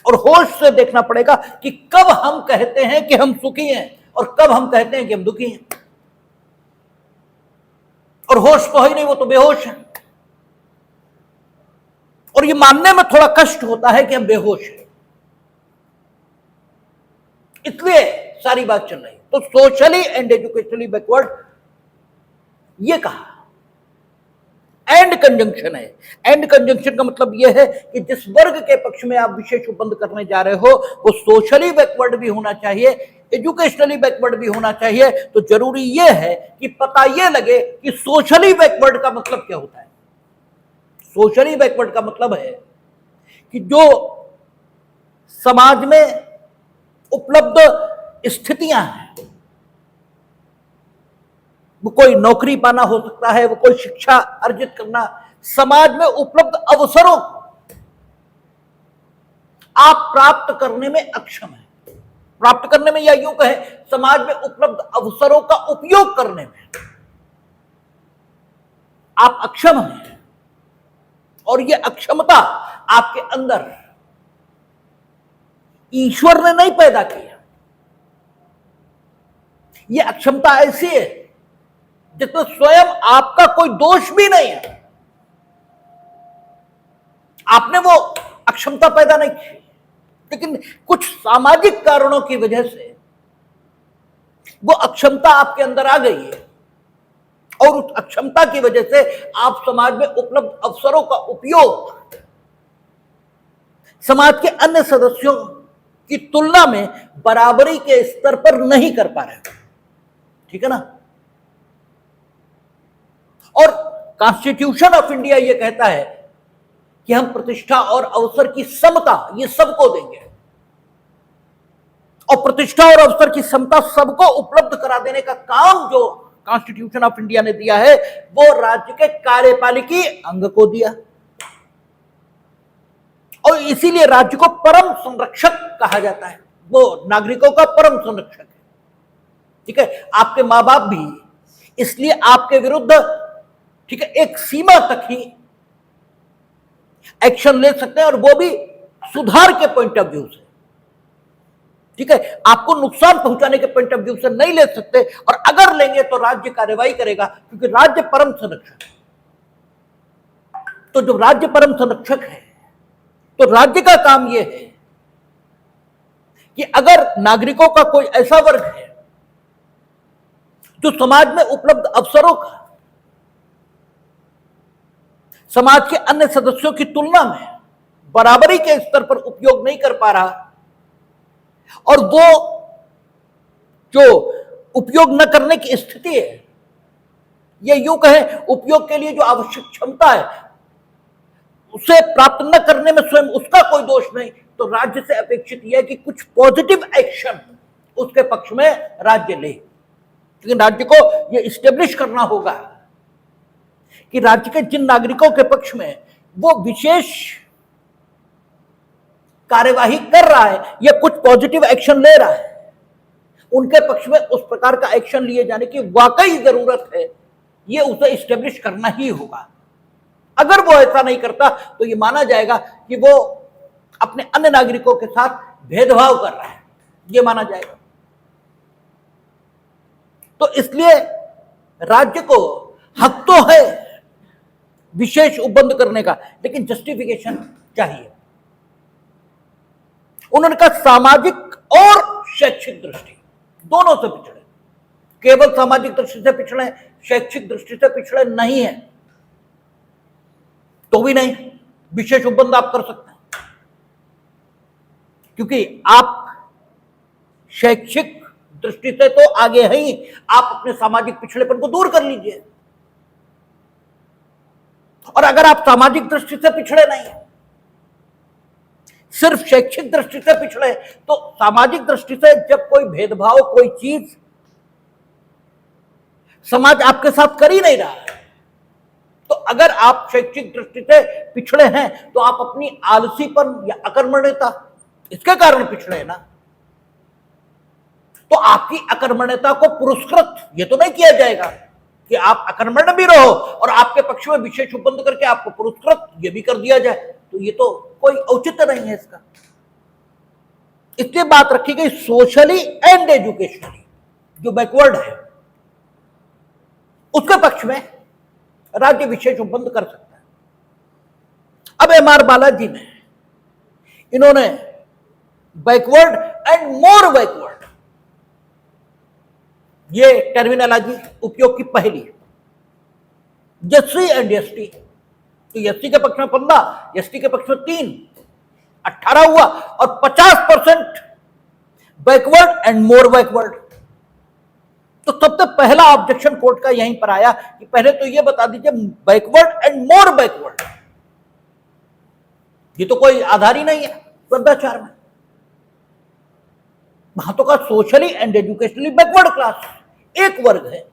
और होश से देखना पड़ेगा कि कब हम कहते हैं कि हम सुखी हैं और कब हम कहते हैं कि हम दुखी हैं। और होश तो ही नहीं, वो तो बेहोश है, और ये मानने में थोड़ा कष्ट होता है कि हम बेहोश हैं, इसलिए सारी बात चल रही। तो सोशली एंड एजुकेशनली बैकवर्ड ये कहा, एंड कंजंक्शन है। एंड कंजंक्शन का मतलब यह है कि जिस वर्ग के पक्ष में आप विशेष उपबंध करने जा रहे हो वो सोशली बैकवर्ड भी होना चाहिए, एजुकेशनली बैकवर्ड भी होना चाहिए। तो जरूरी यह है कि पता यह लगे कि सोशली बैकवर्ड का मतलब क्या होता है। सोशली बैकवर्ड का मतलब है कि जो समाज में उपलब्ध स्थितियां हैं, वो कोई नौकरी पाना हो सकता है, वो कोई शिक्षा अर्जित करना, समाज में उपलब्ध अवसरों आप प्राप्त करने में अक्षम है। प्राप्त करने में या यूं कहे समाज में उपलब्ध अवसरों का उपयोग करने में आप अक्षम हैं, और यह अक्षमता आपके अंदर ईश्वर ने नहीं पैदा किया। यह अक्षमता ऐसी है जिसमें स्वयं आपका कोई दोष भी नहीं है, आपने वो अक्षमता पैदा नहीं की, लेकिन कुछ सामाजिक कारणों की वजह से वो अक्षमता आपके अंदर आ गई है, और उस अक्षमता की वजह से आप समाज में उपलब्ध अवसरों का उपयोग समाज के अन्य सदस्यों की तुलना में बराबरी के स्तर पर नहीं कर पा रहे। ठीक है ना। और कॉन्स्टिट्यूशन ऑफ इंडिया यह कहता है कि हम प्रतिष्ठा और अवसर की समता ये सबको देंगे, और प्रतिष्ठा और अवसर की समता सबको उपलब्ध करा देने का काम जो कॉन्स्टिट्यूशन ऑफ इंडिया ने दिया है वो राज्य के कार्यपालिकी अंग को दिया, और इसीलिए राज्य को परम संरक्षक कहा जाता है। वो नागरिकों का परम संरक्षक है। ठीक है, आपके मां बाप भी इसलिए आपके विरुद्ध, ठीक है, एक सीमा तक ही एक्शन ले सकते हैं, और वो भी सुधार के पॉइंट ऑफ व्यू से। ठीक है, आपको नुकसान पहुंचाने के पॉइंट ऑफ व्यू से नहीं ले सकते, और अगर लेंगे तो राज्य कार्रवाई करेगा, क्योंकि राज्य परम संरक्षक है। तो जब राज्य परम संरक्षक है तो राज्य का काम यह है कि अगर नागरिकों का कोई ऐसा वर्ग है जो समाज में उपलब्ध अवसरों का समाज के अन्य सदस्यों की तुलना में बराबरी के स्तर पर उपयोग नहीं कर पा रहा, और वो जो उपयोग न करने की स्थिति है, ये यूं कहें उपयोग के लिए जो आवश्यक क्षमता है उसे प्राप्त न करने में स्वयं उसका कोई दोष नहीं, तो राज्य से अपेक्षित यह है कि कुछ पॉजिटिव एक्शन उसके पक्ष में राज्य ले। लेकिन राज्य को यह इस्टेब्लिश करना होगा कि राज्य के जिन नागरिकों के पक्ष में वो विशेष कार्यवाही कर रहा है या कुछ पॉजिटिव एक्शन ले रहा है, उनके पक्ष में उस प्रकार का एक्शन लिए जाने की वाकई जरूरत है, ये उसे इस्टेब्लिश करना ही होगा। अगर वो ऐसा नहीं करता तो ये माना जाएगा कि वो अपने अन्य नागरिकों के साथ भेदभाव कर रहा है, ये माना जाएगा। तो इसलिए राज्य को हक तो है विशेष उपबंध करने का, लेकिन जस्टिफिकेशन चाहिए। उन्होंने कहा सामाजिक और शैक्षिक दृष्टि दोनों से पिछड़े, केवल सामाजिक दृष्टि से पिछड़े, शैक्षिक दृष्टि से पिछड़े नहीं है तो भी नहीं, विशेष उपबंध आप कर सकते हैं, क्योंकि आप शैक्षिक दृष्टि से तो आगे है ही, आप अपने सामाजिक पिछड़ेपन को दूर कर लीजिए। और अगर आप सामाजिक दृष्टि से पिछड़े नहीं है, सिर्फ शैक्षिक दृष्टि से पिछड़े, तो सामाजिक दृष्टि से जब कोई भेदभाव, कोई चीज समाज आपके साथ कर ही नहीं रहा है, तो अगर आप शैक्षिक दृष्टि से पिछड़े हैं तो आप अपनी आलसीपन या अकर्मण्यता इसके कारण पिछड़े हैं ना, तो आपकी अकर्मण्यता को पुरस्कृत ये तो नहीं किया जाएगा कि आप अकर्मण्य भी रहो और आपके पक्ष में विशेष उपबंध करके आपको पुरस्कृत ये भी कर दिया जाए, तो ये तो कोई औचित्य नहीं है इसका। इसलिए बात रखी गई सोशली एंड एजुकेशनली, जो बैकवर्ड है उसके पक्ष में राज्य विशेष उपबंध कर सकता है। अब एम.आर. बालाजी ने इन्होंने बैकवर्ड एंड मोर बैकवर्ड ये टर्मिनोलॉजी उपयोग की पहली, एससी एंड एसटी, तो एससी के पक्ष में 15, एसटी के पक्ष में 3, 18 हुआ, और 50% बैकवर्ड एंड मोर बैकवर्ड। तो सबसे पहला ऑब्जेक्शन कोर्ट का यहीं पर आया कि पहले तो ये बता दीजिए बैकवर्ड एंड मोर बैकवर्ड, ये तो कोई आधार ही नहीं है सदाचार में। वहां तो का socially and educationally backward class एक वर्ग है,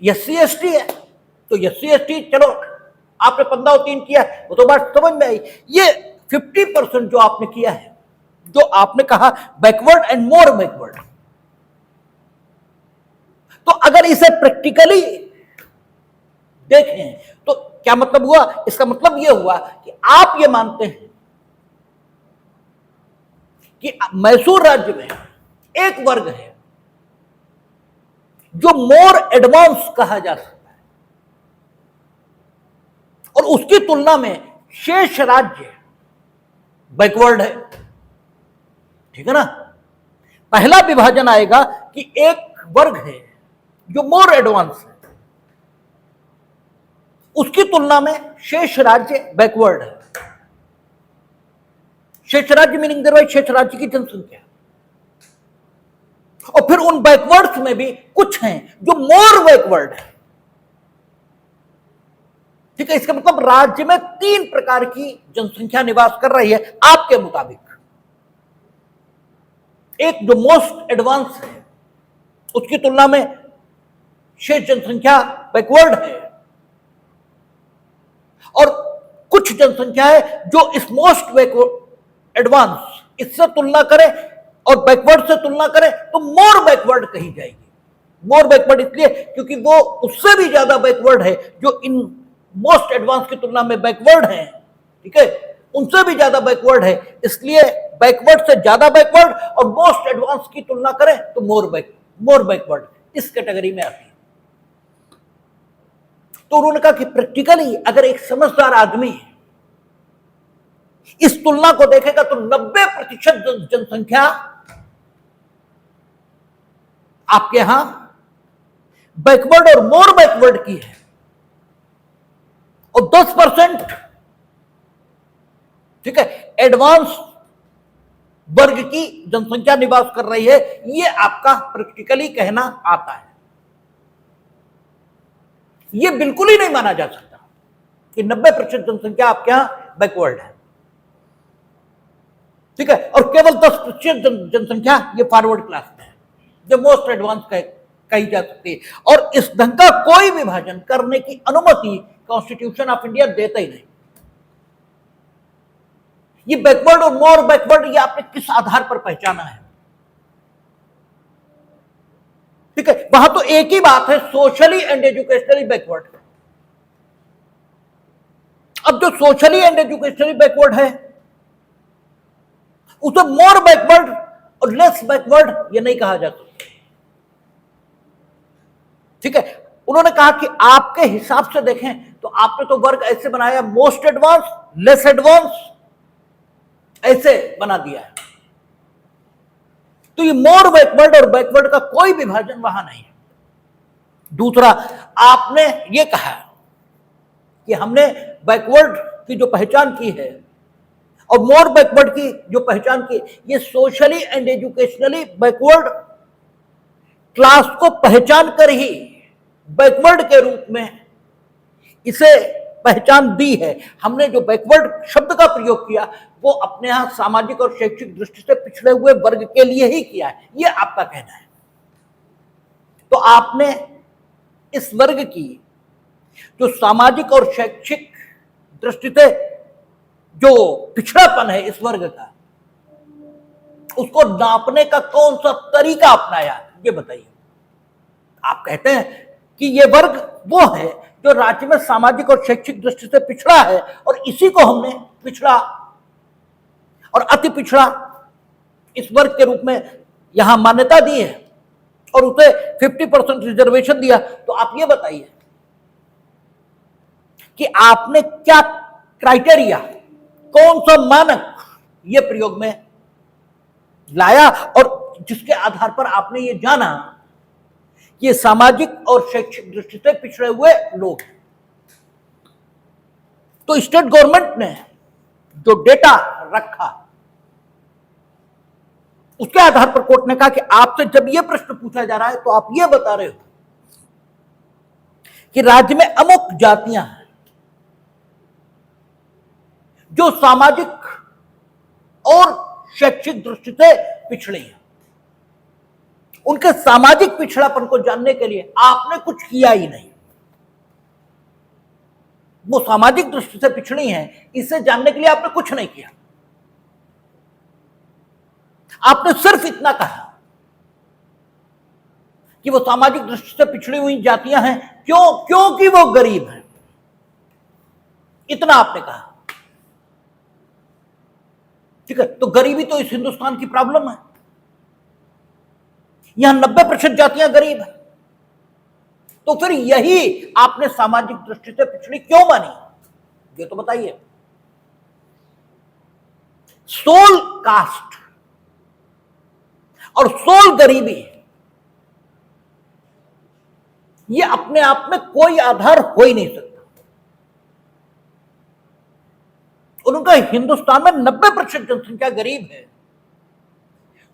एससी एसटी है, तो एससी एसटी चलो आपने 15 और 3 किया, वो तो बात समझ में आई। ये 50% जो आपने किया है, जो आपने कहा बैकवर्ड एंड मोर बैकवर्ड, तो अगर इसे प्रैक्टिकली देखें तो क्या मतलब हुआ? इसका मतलब यह हुआ कि आप ये मानते हैं कि मैसूर राज्य में एक वर्ग है जो मोर एडवांस कहा जा सकता है, और उसकी तुलना में शेष राज्य बैकवर्ड है। ठीक है ना? पहला विभाजन आएगा कि एक वर्ग है जो मोर एडवांस है, उसकी तुलना में शेष राज्य बैकवर्ड है। शेष राज्य मीनिंग देर शेष राज्य की जनसंख्या, और फिर उन बैकवर्ड्स में भी कुछ हैं जो मोर बैकवर्ड है। ठीक है, इसका मतलब राज्य में 3 प्रकार की जनसंख्या निवास कर रही है आपके मुताबिक। एक जो मोस्ट एडवांस है, उसकी तुलना में शेष जनसंख्या बैकवर्ड है, और कुछ जनसंख्या है जो इस मोस्ट एडवांस, इससे तुलना करें और बैकवर्ड से तुलना करें तो मोर बैकवर्ड कही जाएगी। मोर बैकवर्ड इसलिए क्योंकि वो उससे भी ज्यादा बैकवर्ड है जो इन मोस्ट एडवांस की तुलना में बैकवर्ड है, ठीक है, उनसे भी ज्यादा बैकवर्ड है, इसलिए बैकवर्ड से ज्यादा बैकवर्ड और मोस्ट एडवांस की तुलना करें तो मोर बैकवर्ड इस कैटेगरी में आती है। तो उन्होंने कहा कि प्रैक्टिकली अगर एक समझदार आदमी इस तुलना को देखेगा तो 90% जनसंख्या आपके यहां बैकवर्ड और मोर बैकवर्ड की है, और 10%, ठीक है, एडवांस वर्ग की जनसंख्या निवास कर रही है। यह आपका प्रैक्टिकली कहना आता है। यह बिल्कुल ही नहीं माना जा सकता कि 90% जनसंख्या आपके यहां बैकवर्ड है, ठीक है, और केवल 10% जनसंख्या ये फॉरवर्ड क्लास में है, जो मोस्ट एडवांस कही जा सकती है। और इस ढंग का कोई विभाजन करने की अनुमति कॉन्स्टिट्यूशन ऑफ इंडिया देता ही नहीं। ये बैकवर्ड और मोर बैकवर्ड ये आपने किस आधार पर पहचाना है, ठीक है, वहां तो एक ही बात है, सोशली एंड एजुकेशनली बैकवर्ड। अब जो सोशली एंड एजुकेशनली बैकवर्ड है उसे मोर बैकवर्ड और लेस बैकवर्ड ये नहीं कहा जा सकता, ठीक है। उन्होंने कहा कि आपके हिसाब से देखें तो आपने तो वर्ग ऐसे बनाया, मोस्ट एडवांस, लेस एडवांस, ऐसे बना दिया है, तो ये मोर बैकवर्ड और बैकवर्ड का कोई विभाजन वहां नहीं है। दूसरा, आपने ये कहा कि हमने बैकवर्ड की जो पहचान की है और मोर बैकवर्ड की जो पहचान की, ये socially and educationally backward class को पहचान कर ही बैकवर्ड के रूप में इसे पहचान दी है। हमने जो बैकवर्ड शब्द का प्रयोग किया वो अपने यहां सामाजिक और शैक्षिक दृष्टि से पिछड़े हुए वर्ग के लिए ही किया है, यह आपका कहना है। तो आपने इस वर्ग की जो सामाजिक और शैक्षिक दृष्टि से जो पिछड़ापन है इस वर्ग का, उसको नापने का कौन सा तरीका अपनाया, ये बताइए। आप कहते हैं कि ये वर्ग वो है जो राज्य में सामाजिक और शैक्षिक दृष्टि से पिछड़ा है, और इसी को हमने पिछड़ा और अति पिछड़ा इस वर्ग के रूप में यहां मान्यता दी है और उसे 50% रिजर्वेशन दिया। तो आप ये बताइए कि आपने क्या क्राइटेरिया, कौन सा मानक ये प्रयोग में लाया और जिसके आधार पर आपने ये जाना कि ये सामाजिक और शैक्षिक दृष्टि से पिछड़े हुए लोग हैं। तो स्टेट गवर्नमेंट ने जो डेटा रखा उसके आधार पर कोर्ट ने कहा कि आपसे जब यह प्रश्न पूछा जा रहा है तो आप यह बता रहे हो कि राज्य में अमुक जातियां हैं जो सामाजिक और शैक्षिक दृष्टि से पिछड़ी हैं, उनके सामाजिक पिछड़ापन को जानने के लिए आपने कुछ किया ही नहीं। वो सामाजिक दृष्टि से पिछड़ी हैं, इसे जानने के लिए आपने कुछ नहीं किया। आपने सिर्फ इतना कहा कि वो सामाजिक दृष्टि से पिछड़ी हुई जातियां हैं क्योंकि वो गरीब हैं, इतना आपने कहा, ठीक है। तो गरीबी तो इस हिंदुस्तान की प्रॉब्लम है, यहां 90% जातियां गरीब हैं, तो फिर यही आपने सामाजिक दृष्टि से पिछड़ी क्यों मानी, ये तो बताइए। सोल कास्ट और सोल गरीबी ये अपने आप में कोई आधार हो ही नहीं सकता। उनका हिंदुस्तान में 90% जनसंख्या गरीब है,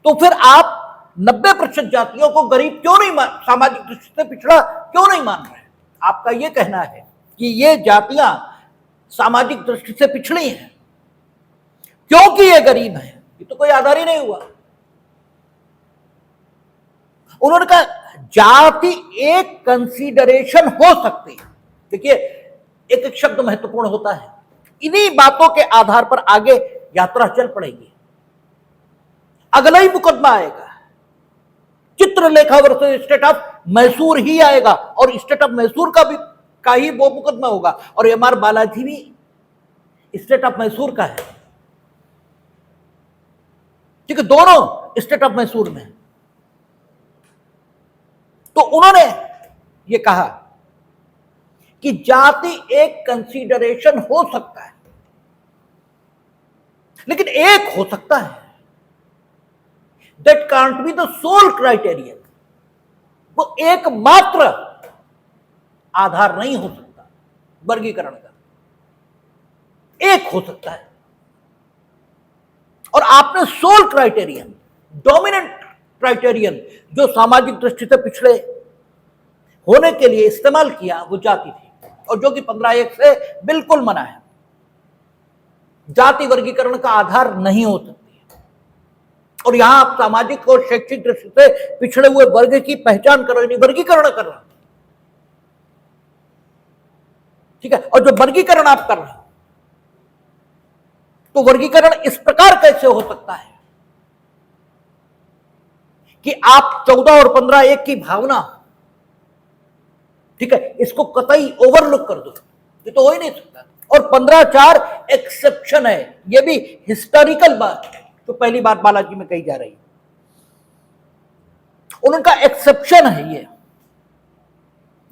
तो फिर आप 90% जातियों को गरीब क्यों नहीं सामाजिक दृष्टि से पिछड़ा क्यों नहीं मान रहे? आपका यह कहना है कि ये जातियां सामाजिक दृष्टि से पिछड़ी हैं क्योंकि ये गरीब हैं, ये तो कोई आधार ही नहीं हुआ। उन्होंने कहा जाति एक कंसीडरेशन हो सकती है। देखिए, एक एक शब्द महत्वपूर्ण होता है। इन्हीं बातों के आधार पर आगे यात्रा चल पड़ेगी। अगला ही मुकदमा आएगा, Chitralekha versus state of Mysore ही आएगा, और स्टेट ऑफ मैसूर का ही वो मुकदमा होगा। और एम.आर. बालाजी भी स्टेट ऑफ मैसूर का है, ठीक है, दोनों स्टेट ऑफ मैसूर में। तो उन्होंने ये कहा कि जाति एक कंसीडरेशन हो सकता है, लेकिन एक हो सकता है, that can't be the sole criterion. वो एकमात्र आधार नहीं हो सकता वर्गीकरण का, एक हो सकता है। और आपने सोल क्राइटेरियन, डोमिनेंट क्राइटेरियन, जो सामाजिक दृष्टि से पिछड़े होने के लिए इस्तेमाल किया, वो जाति थी, और जो कि 15(1) से बिल्कुल मना है। जाति वर्गीकरण का आधार नहीं हो सकती है। और यहां आप सामाजिक और शैक्षिक दृष्टि से पिछड़े हुए वर्ग की पहचान कर रहे, वर्गीकरण कर रहे हैं, ठीक है। और जो वर्गीकरण आप कर रहे हो, तो वर्गीकरण इस प्रकार कैसे हो सकता है कि आप 14 और 15(1) की भावना, ठीक है, इसको कतई ओवरलुक कर दो, ये तो हो ही नहीं सकता। और 15(4) एक्सेप्शन है, ये भी हिस्टोरिकल बात है, तो पहली बात बालाजी में कही जा रही है, उनका एक्सेप्शन है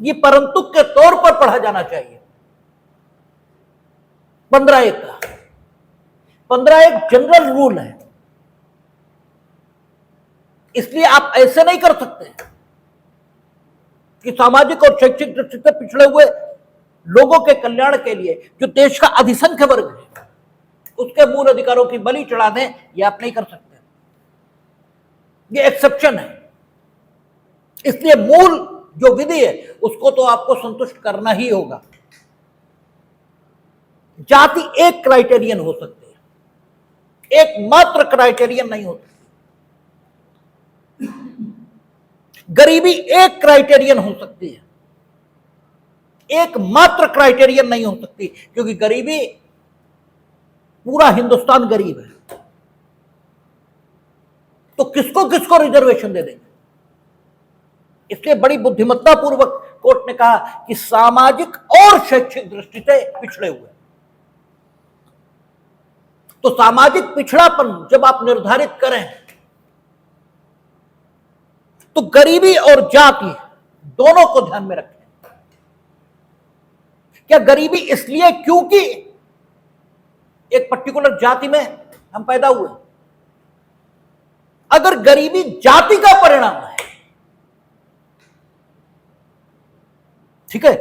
ये परंतु के तौर पर पढ़ा जाना चाहिए। 15(1) का 15(1) जनरल रूल है, इसलिए आप ऐसे नहीं कर सकते कि सामाजिक और शैक्षिक दृष्टि से पिछड़े हुए लोगों के कल्याण के लिए जो देश का अधिसंख्य वर्ग है, उसके मूल अधिकारों की बलि चढ़ा दें, ये आप नहीं कर सकते। ये एक्सेप्शन है, इसलिए मूल जो विधि है उसको तो आपको संतुष्ट करना ही होगा। जाति एक क्राइटेरियन हो सकती है, एकमात्र क्राइटेरियन नहीं होता। गरीबी एक क्राइटेरियन हो सकती है, एकमात्र क्राइटेरियन नहीं हो सकती, क्योंकि गरीबी, पूरा हिंदुस्तान गरीब है, तो किसको किसको रिजर्वेशन दे देंगे। इसलिए बड़ी बुद्धिमत्ता पूर्वक कोर्ट ने कहा कि सामाजिक और शैक्षिक दृष्टि से पिछड़े हुए, तो सामाजिक पिछड़ापन जब आप निर्धारित करें, तो गरीबी और जाति दोनों को ध्यान में रखें। क्या गरीबी इसलिए क्योंकि एक पर्टिकुलर जाति में हम पैदा हुए? अगर गरीबी जाति का परिणाम है, ठीक है,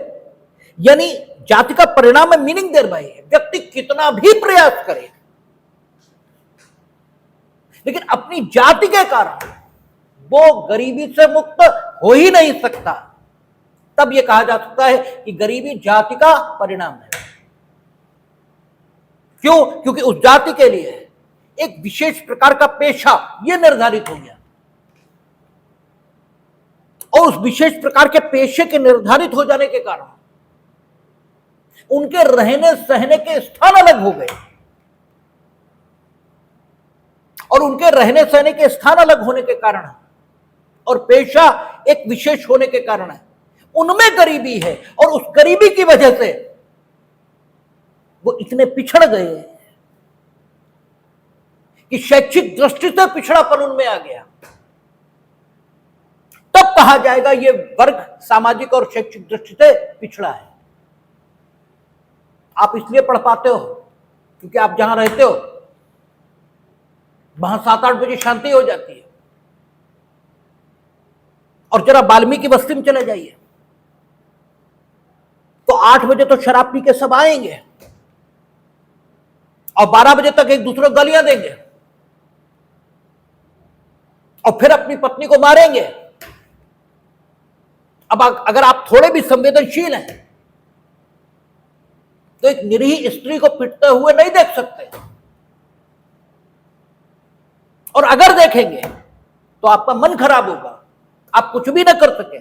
यानी जाति का परिणाम है, मीनिंग देयर बाय व्यक्ति कितना भी प्रयास करे, लेकिन अपनी जाति के कारण वो गरीबी से मुक्त हो ही नहीं सकता, तब यह कहा जा सकता है कि गरीबी जाति का परिणाम है। क्यों? क्योंकि उस जाति के लिए एक विशेष प्रकार का पेशा यह निर्धारित हो गया, और उस विशेष प्रकार के पेशे के निर्धारित हो जाने के कारण उनके रहने सहने के स्थान अलग हो गए, और उनके रहने सहने के स्थान अलग होने के कारण और पेशा एक विशेष होने के कारण है, उनमें गरीबी है, और उस गरीबी की वजह से वो इतने पिछड़ गए कि शैक्षिक दृष्टि से पिछड़ापन उनमें आ गया। तब कहा जाएगा ये वर्ग सामाजिक और शैक्षिक दृष्टि से पिछड़ा है। आप इसलिए पढ़ पाते हो क्योंकि आप जहां रहते हो वहां 7-8 बजे शांति हो जाती है, और जरा वाल्मीकि बस्ती में चले जाइए तो 8 बजे तो शराब पी के सब आएंगे, और 12 बजे तक एक दूसरे को गालियां देंगे, और फिर अपनी पत्नी को मारेंगे। अब अगर आप थोड़े भी संवेदनशील हैं तो एक निरीह स्त्री को पिटते हुए नहीं देख सकते, और अगर देखेंगे तो आपका मन खराब होगा, आप कुछ भी ना कर सकें,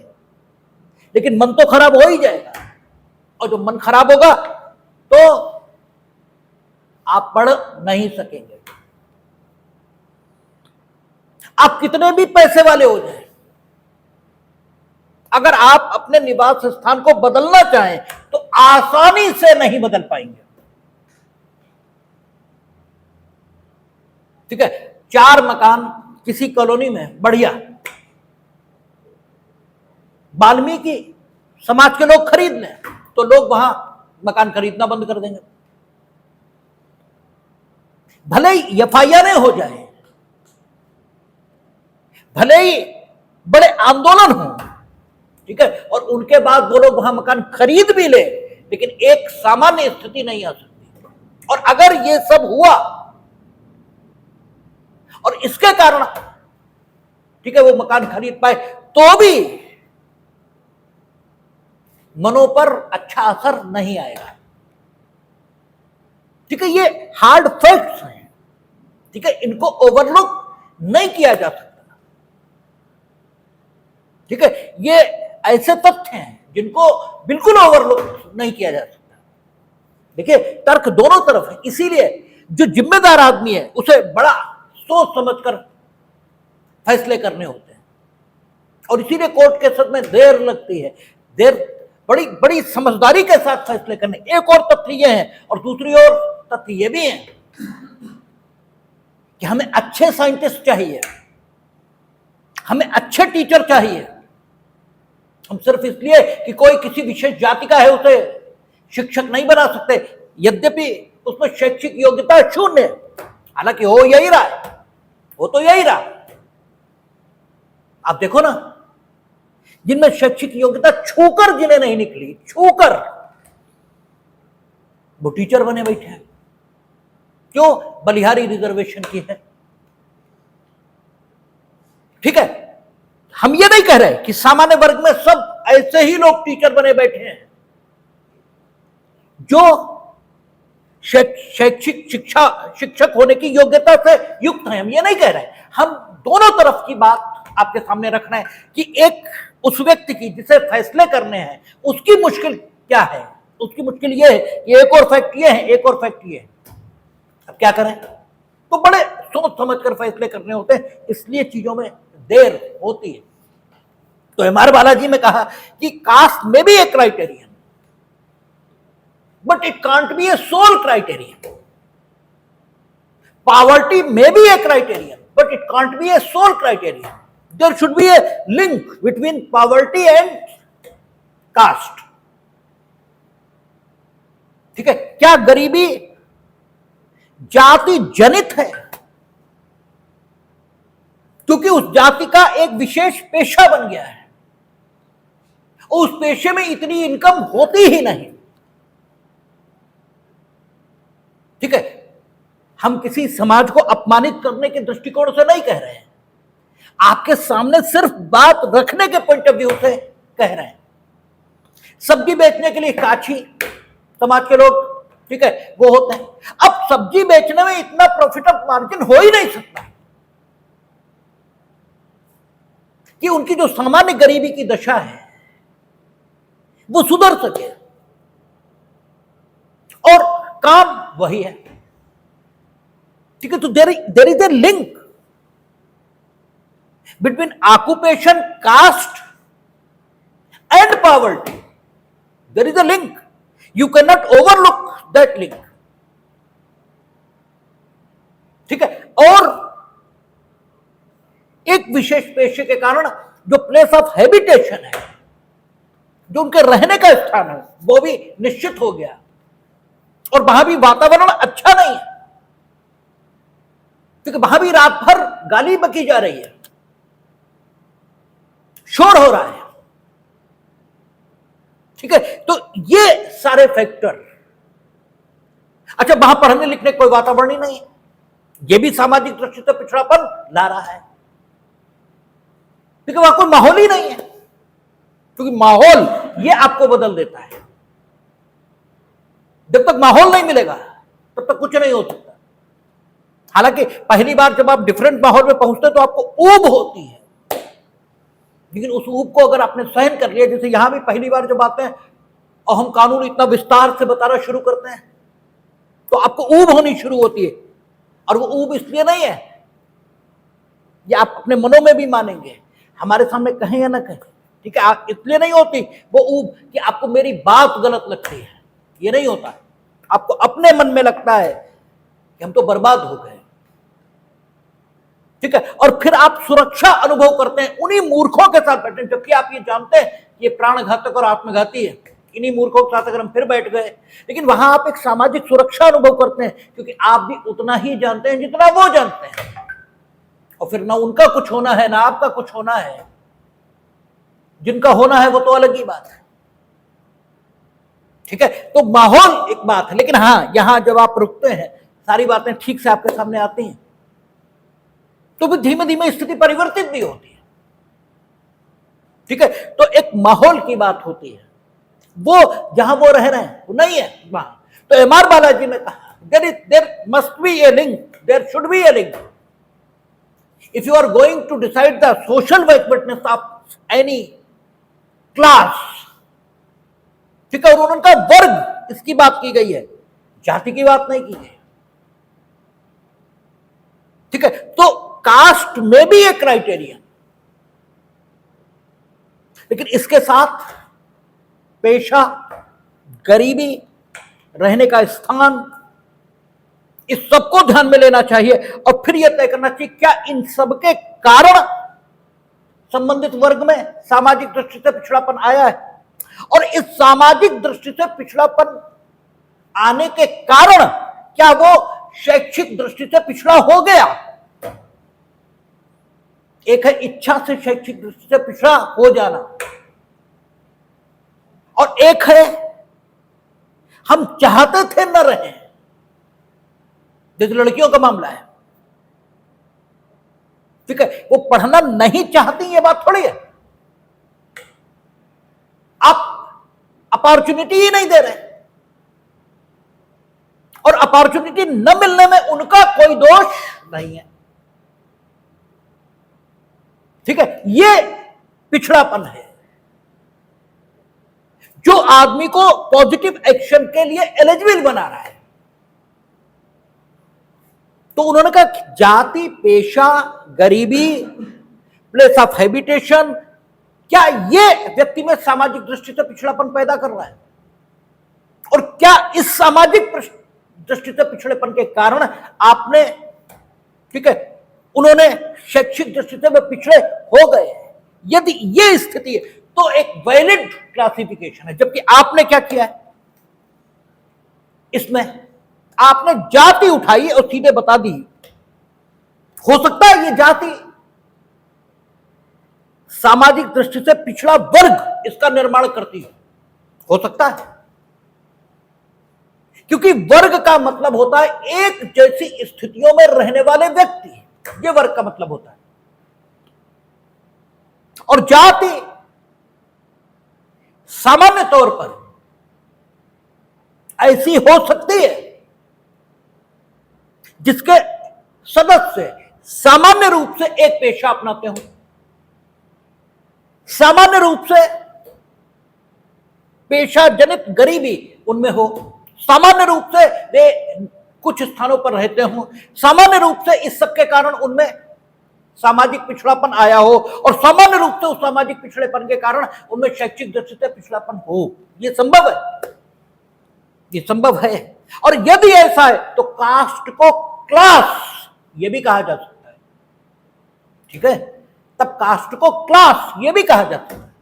लेकिन मन तो खराब हो ही जाएगा, और जब मन खराब होगा तो आप पढ़ नहीं सकेंगे। आप कितने भी पैसे वाले हो जाएं, अगर आप अपने निवास स्थान को बदलना चाहें तो आसानी से नहीं बदल पाएंगे। ठीक है, 4 मकान किसी कॉलोनी में बढ़िया, वाल्मीकि समाज के लोग खरीद लें तो लोग वहां मकान खरीदना बंद कर देंगे। भले ही एफआईआर हो जाए, भले ही बड़े आंदोलन हो, ठीक है, और उनके बाद वो लोग वहां मकान खरीद भी ले, लेकिन एक सामान्य स्थिति नहीं आ सकती। और अगर ये सब हुआ और इसके कारण, ठीक है, वो मकान खरीद पाए, तो भी मनों पर अच्छा असर नहीं आएगा। ठीक है, ये हार्ड फैक्ट्स हैं, ठीक है, इनको ओवरलुक नहीं किया जा सकता। ठीक है, ये ऐसे तथ्य हैं जिनको बिल्कुल ओवरलुक नहीं किया जा सकता। देखिए, तर्क दोनों तरफ है, इसीलिए जो जिम्मेदार आदमी है उसे बड़ा सोच समझकर फैसले करने होते हैं, और इसीलिए कोर्ट केस में देर लगती है, बड़ी बड़ी समझदारी के साथ फैसले करने। एक और तथ्य यह है, और दूसरी ओर तथ्य यह भी है कि हमें अच्छे साइंटिस्ट चाहिए, हमें अच्छे टीचर चाहिए। हम सिर्फ इसलिए कि कोई किसी विशेष जाति का है उसे शिक्षक नहीं बना सकते, यद्यपि उसमें शैक्षिक योग्यता शून्य है, हालांकि हो यही रहा है, वो तो यही रहा। आप देखो ना, जिनमें शैक्षिक योग्यता छूकर जिन्हें नहीं निकली, छूकर वो टीचर बने बैठे हैं। क्यों? बलिहारी रिजर्वेशन की है। ठीक है, हम ये नहीं कह रहे कि सामान्य वर्ग में सब ऐसे ही लोग टीचर बने बैठे हैं जो शैक्षिक शिक्षक होने की योग्यता से युक्त हैं। हम ये नहीं कह रहे, हम दोनों तरफ की बात आपके सामने रख रहे हैं कि एक उस व्यक्ति की जिसे फैसले करने हैं उसकी मुश्किल क्या है। उसकी मुश्किल ये है कि एक और फैक्ट ये है, एक और फैक्ट ये है, अब क्या करें? तो बड़े सोच समझ कर फैसले करने होते हैं, इसलिए चीजों में देर होती है। तो एम.आर. बालाजी में कहा कि कास्ट में भी एक criterion, but it can't be a sole criterion. Poverty में भी a criterion, but it can't be a sole criterion. There should be a link between poverty and caste. ठीक है, क्या गरीबी जाति जनित है? क्योंकि उस जाति का एक विशेष पेशा बन गया है, उस पेशे में इतनी इनकम होती ही नहीं। ठीक है, हम किसी समाज को अपमानित करने के दृष्टिकोण से नहीं कह रहे हैं, आपके सामने सिर्फ बात रखने के पॉइंट ऑफ व्यू से कह रहे हैं। सब्जी बेचने के लिए काछी समाज के लोग, ठीक है, वो होते हैं। अब सब्जी बेचने में इतना प्रॉफिट ऑफ मार्जिन हो ही नहीं सकता कि उनकी जो सामान्य गरीबी की दशा है वो सुधर सके, और काम वही है। ठीक है, तो there is a link between occupation, caste and poverty. There is a link, you can not overlook that link. ठीक है, और एक विशेष पेशे के कारण जो प्लेस ऑफ हैबिटेशन है, जो उनके रहने का स्थान है, वो भी निश्चित हो गया, और वहां भी वातावरण अच्छा नहीं है, क्योंकि वहां भी रात भर गाली बकी जा रही है, शोर हो रहा है। ठीक है, तो ये सारे फैक्टर, अच्छा वहां पढ़ने लिखने कोई वातावरण ही नहीं है, ये भी सामाजिक दृष्टि से पिछड़ापन ला रहा है, क्योंकि वहां कोई माहौल ही नहीं है। क्योंकि माहौल ये आपको बदल देता है, जब तक माहौल नहीं मिलेगा तब तक कुछ नहीं हो सकता। हालांकि पहली बार जब आप डिफरेंट माहौल में पहुंचते तो आपको ऊब होती है, लेकिन उस ऊब को अगर आपने सहन कर लिया, जैसे यहां भी पहली बार जब आते हैं और हम कानून इतना विस्तार से बताना शुरू करते हैं तो आपको ऊब होनी शुरू होती है। और वो ऊब इसलिए नहीं है, ये आप अपने मनों में भी मानेंगे, हमारे सामने कहें या ना कहें, ठीक है, आप इसलिए नहीं होती वो ऊब कि आपको मेरी बात गलत लगती है, ये नहीं होता है। आपको अपने मन में लगता है कि हम तो बर्बाद हो गए, ठीक है, और फिर आप सुरक्षा अनुभव करते हैं उन्हीं मूर्खों के साथ बैठे, जबकि आप ये जानते हैं ये प्राणघातक और आत्मघाती है, इन्हीं मूर्खों के साथ अगर हम फिर बैठ गए, लेकिन वहां आप एक सामाजिक सुरक्षा अनुभव करते हैं क्योंकि आप भी उतना ही जानते हैं जितना वो जानते हैं, और फिर ना उनका कुछ होना है ना आपका कुछ होना है, जिनका होना है वो तो अलग ही बात है, ठीक है। तो माहौल एक बात है, लेकिन हां यहां जब आप रुकते हैं सारी बातें ठीक से आपके सामने आती हैं तो भी धीमे धीमे स्थिति परिवर्तित भी होती है, ठीक है। तो एक माहौल की बात होती है, वो जहां वो रह रहे हैं वो नहीं है वहां। तो एम.आर. बालाजी ने कहा there must be a link, there should be a link if you are going to decide the social wetness of any class, ठीक है। और उनका वर्ग इसकी बात की गई है, जाति की बात नहीं की गई, ठीक है। तो कास्ट में भी एक क्राइटेरिया, लेकिन इसके साथ पेशा, गरीबी, रहने का स्थान, इस सबको ध्यान में लेना चाहिए और फिर यह तय करना चाहिए क्या इन सबके कारण संबंधित वर्ग में सामाजिक दृष्टि से पिछड़ापन आया है, और इस सामाजिक दृष्टि से पिछड़ापन आने के कारण क्या वो शैक्षिक दृष्टि से पिछड़ा हो गया। एक है इच्छा से शैक्षिक दृष्टि से पिछड़ा हो जाना, और एक है हम चाहते थे न रहे, जैसे लड़कियों का मामला है, ठीक है, वो पढ़ना नहीं चाहती ये बात थोड़ी है, आप अपॉर्चुनिटी ही नहीं दे रहे, और अपॉर्चुनिटी न मिलने में उनका कोई दोष नहीं है, ठीक है। ये पिछड़ापन है जो आदमी को पॉजिटिव एक्शन के लिए एलिजिबल बना रहा है। तो उन्होंने कहा जाति, पेशा, गरीबी, प्लेस ऑफ हैबिटेशन, क्या ये व्यक्ति में सामाजिक दृष्टि से पिछड़ापन पैदा कर रहा है, और क्या इस सामाजिक दृष्टि से पिछड़ेपन के कारण आपने, ठीक है, उन्होंने शैक्षिक दृष्टि से वे पिछड़े हो गए। यदि ये स्थिति है तो एक वैलिड क्लासिफिकेशन है, जबकि आपने क्या किया है, इसमें आपने जाति उठाई और सीधे बता दी। हो सकता है ये जाति सामाजिक दृष्टि से पिछड़ा वर्ग इसका निर्माण करती हो सकता है, क्योंकि वर्ग का मतलब होता है एक जैसी स्थितियों में रहने वाले व्यक्ति, ये वर्ग का मतलब होता है। और जाति सामान्य तौर पर ऐसी हो सकती है जिसके सदस्य सामान्य रूप से एक पेशा अपनाते हो, सामान्य रूप से पेशा जनित गरीबी उनमें हो, सामान्य रूप से वे कुछ स्थानों पर रहते हो, सामान्य रूप से इस सब के कारण उनमें सामाजिक पिछड़ापन आया हो, और सामान्य रूप से उस सामाजिक पिछड़ेपन के कारण उनमें शैक्षिक दृष्टि से पिछड़ापन हो। यह संभव है, ये संभव है। और यदि ऐसा है तो कास्ट को क्लास यह भी कहा जा सकता है, ठीक है, तब कास्ट को क्लास यह भी कहा जा सकता है,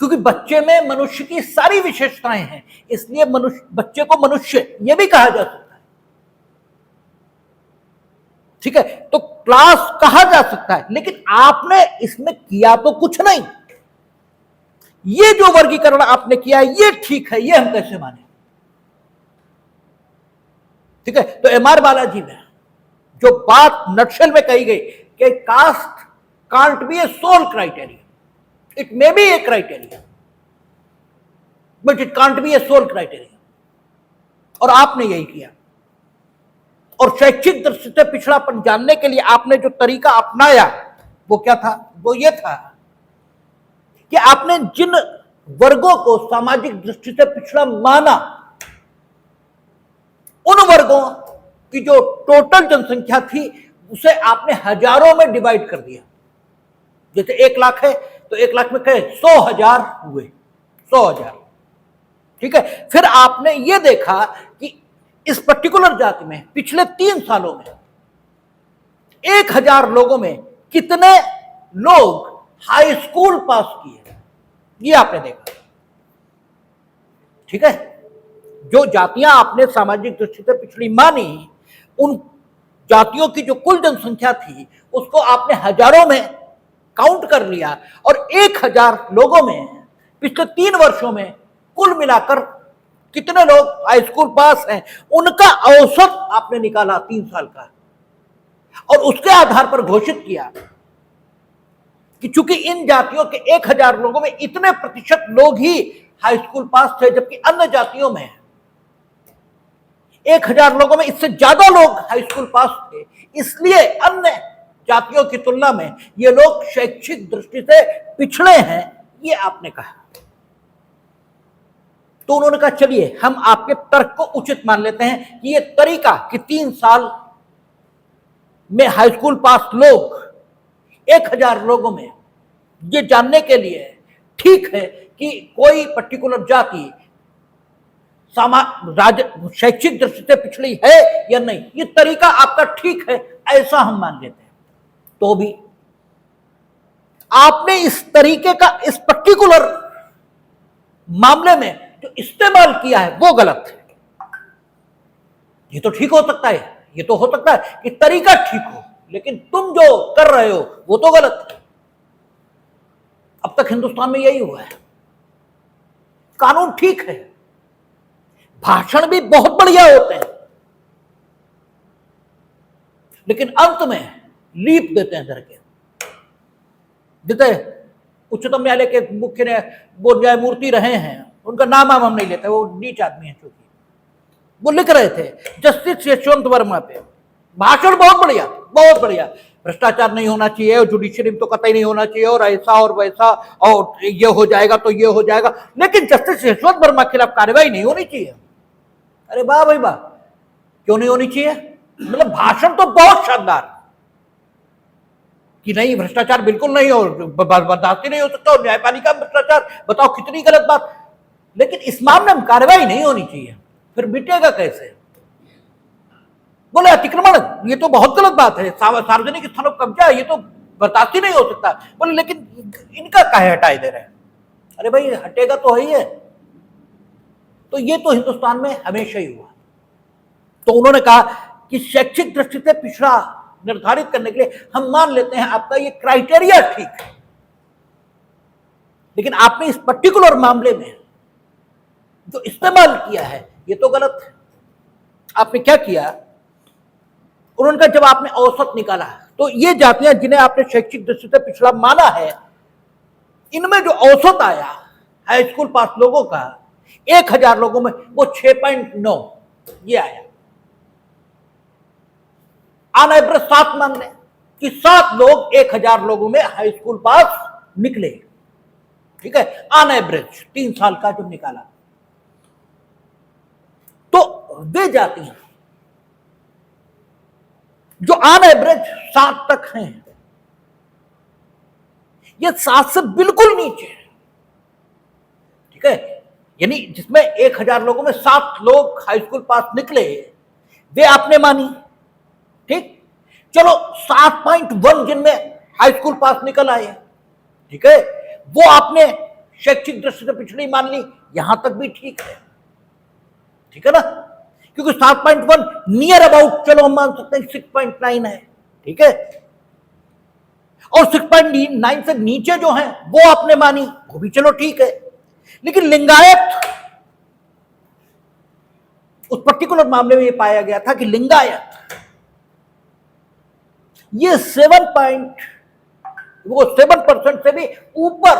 क्योंकि बच्चे में मनुष्य की सारी विशेषताएं हैं, इसलिए बच्चे को मनुष्य यह भी कहा जा सकता है, ठीक है। तो क्लास कहा जा सकता है, लेकिन आपने इसमें किया तो कुछ नहीं। ये जो वर्गीकरण आपने किया ये ठीक है, ये हम कैसे माने, ठीक है। तो एम.आर. बालाजी ने जो बात नटशेल में कही गई कि caste can't be a sole criteria, it may be a criteria but it can't be a sole criteria, और आपने यही किया। और शैक्षिक दृष्टि से पिछड़ापन जानने के लिए आपने जो तरीका अपनाया वो क्या था? वो ये था कि आपने जिन वर्गों को सामाजिक दृष्टि से पिछड़ा माना, उन वर्गों की जो टोटल जनसंख्या थी उसे आपने हजारों में डिवाइड कर दिया। जैसे 1 लाख है तो 1 लाख में कहे 100,000 हुए, 100,000। ठीक है, फिर आपने ये देखा कि इस पर्टिकुलर जाति में पिछले 3 सालों में 1,000 लोगों में कितने लोग हाई स्कूल पास किए, ये आपने देखा। ठीक है, जो जातियां आपने सामाजिक दृष्टि से पिछड़ी मानी, उन जातियों की जो कुल जनसंख्या थी उसको आपने हजारों में काउंट कर लिया और 1,000 लोगों में पिछले 3 वर्षों में कुल मिलाकर कितने लोग हाई स्कूल पास हैं, उनका औसत आपने निकाला 3 साल का, और उसके आधार पर घोषित किया कि चूंकि इन जातियों के 1,000 लोगों में इतने प्रतिशत लोग ही हाई स्कूल पास थे, जबकि अन्य जातियों में 1,000 लोगों में इससे ज्यादा लोग हाई स्कूल पास थे, इसलिए अन्य जातियों की तुलना में ये लोग शैक्षिक दृष्टि से पिछड़े हैं, ये आपने कहा। तो उन्होंने कहा चलिए हम आपके तर्क को उचित मान लेते हैं कि ये तरीका कि 3 साल में हाई स्कूल पास लोग 1,000 लोगों में, ये जानने के लिए ठीक है कि कोई पर्टिकुलर जाति शैक्षिक दृष्टि से पिछड़ी है या नहीं, ये तरीका आपका ठीक है, ऐसा हम मान लेते हैं। तो भी आपने इस तरीके का इस पर्टिकुलर मामले में जो इस्तेमाल किया है वो गलत है। ये तो ठीक हो सकता है, ये तो हो सकता है कि तरीका ठीक हो, लेकिन तुम जो कर रहे हो वो तो गलत है। अब तक हिंदुस्तान में यही हुआ है। कानून ठीक है, भाषण भी बहुत बढ़िया होते हैं, लेकिन अंत में लीप देते हैं धर के। जैसे उच्चतम न्यायालय के मुख्य वो न्यायमूर्ति रहे हैं, उनका नाम हम नहीं लेते, वो नीच आदमी है चूंकि, वो लिख रहे थे जस्टिस यशवंत वर्मा पे, भाषण बहुत बढ़िया, बहुत बढ़िया, भ्रष्टाचार नहीं होना चाहिए और जुडिशरी में तो कतई नहीं होना चाहिए और ऐसा और वैसा और ये हो जाएगा तो ये हो जाएगा, लेकिन जस्टिस यशवंत वर्मा के खिलाफ कार्रवाई नहीं होनी चाहिए। अरे वाह भाई वाह, क्यों नहीं होनी चाहिए? मतलब भाषण तो बहुत शानदार कि नहीं भ्रष्टाचार बिल्कुल नहीं और बर्दाश्त नहीं हो सकता और न्यायपालिका भ्रष्टाचार, बताओ कितनी गलत बात, लेकिन इस मामले में कार्रवाई नहीं होनी चाहिए। फिर मिटेगा कैसे? बोले अतिक्रमण, ये तो बहुत गलत बात है, सार्वजनिक स्थानों पर कब्जा, ये तो बर्दाश्त ही नहीं हो सकता। बोले लेकिन इनका काहे हटाए दे रहे हैं? अरे भाई हटेगा तो है ही है। तो ये तो हिंदुस्तान में हमेशा ही हुआ। तो उन्होंने कहा कि शैक्षिक दृष्टि से पिछड़ा निर्धारित करने के लिए हम मान लेते हैं आपका ये क्राइटेरिया ठीक है, लेकिन आपने इस पर्टिकुलर मामले में जो इस्तेमाल किया है ये तो गलत है। आपने क्या किया? उन्होंने कहा जब आपने औसत निकाला तो ये जातियां जिन्हें आपने शैक्षिक दृष्टि से पिछड़ा माना है, इनमें जो औसत आया हाई स्कूल पास लोगों का 1,000 लोगों में, वो 6.9 ये आया। ऑन एवरेज 7 मान लें कि 7 लोग 1,000 लोगों में हाई स्कूल पास निकले। ठीक है, ऑन एवरेज 3 साल का जो निकाला, तो वे जातियां जो ऑन एवरेज 7 तक हैं, ये 7 से बिल्कुल नीचे है। ठीक है, यानी जिसमें 1,000 लोगों में 7 लोग हाई स्कूल पास निकले, वे आपने मानी। ठीक, चलो 7.1 जिनमें हाई स्कूल पास निकल आए, ठीक है, वो आपने शैक्षिक दृष्टि से पिछड़ी मान ली, यहां तक भी ठीक है। ठीक है ना, क्योंकि 7.1 नियर अबाउट चलो हम मान सकते हैं 6.9 है। ठीक है, और 6.9 से नीचे जो है वो आपने मानी, वो भी चलो ठीक है। लेकिन लिंगायत, उस पर्टिकुलर मामले में ये पाया गया था कि लिंगायत ये 7% से भी ऊपर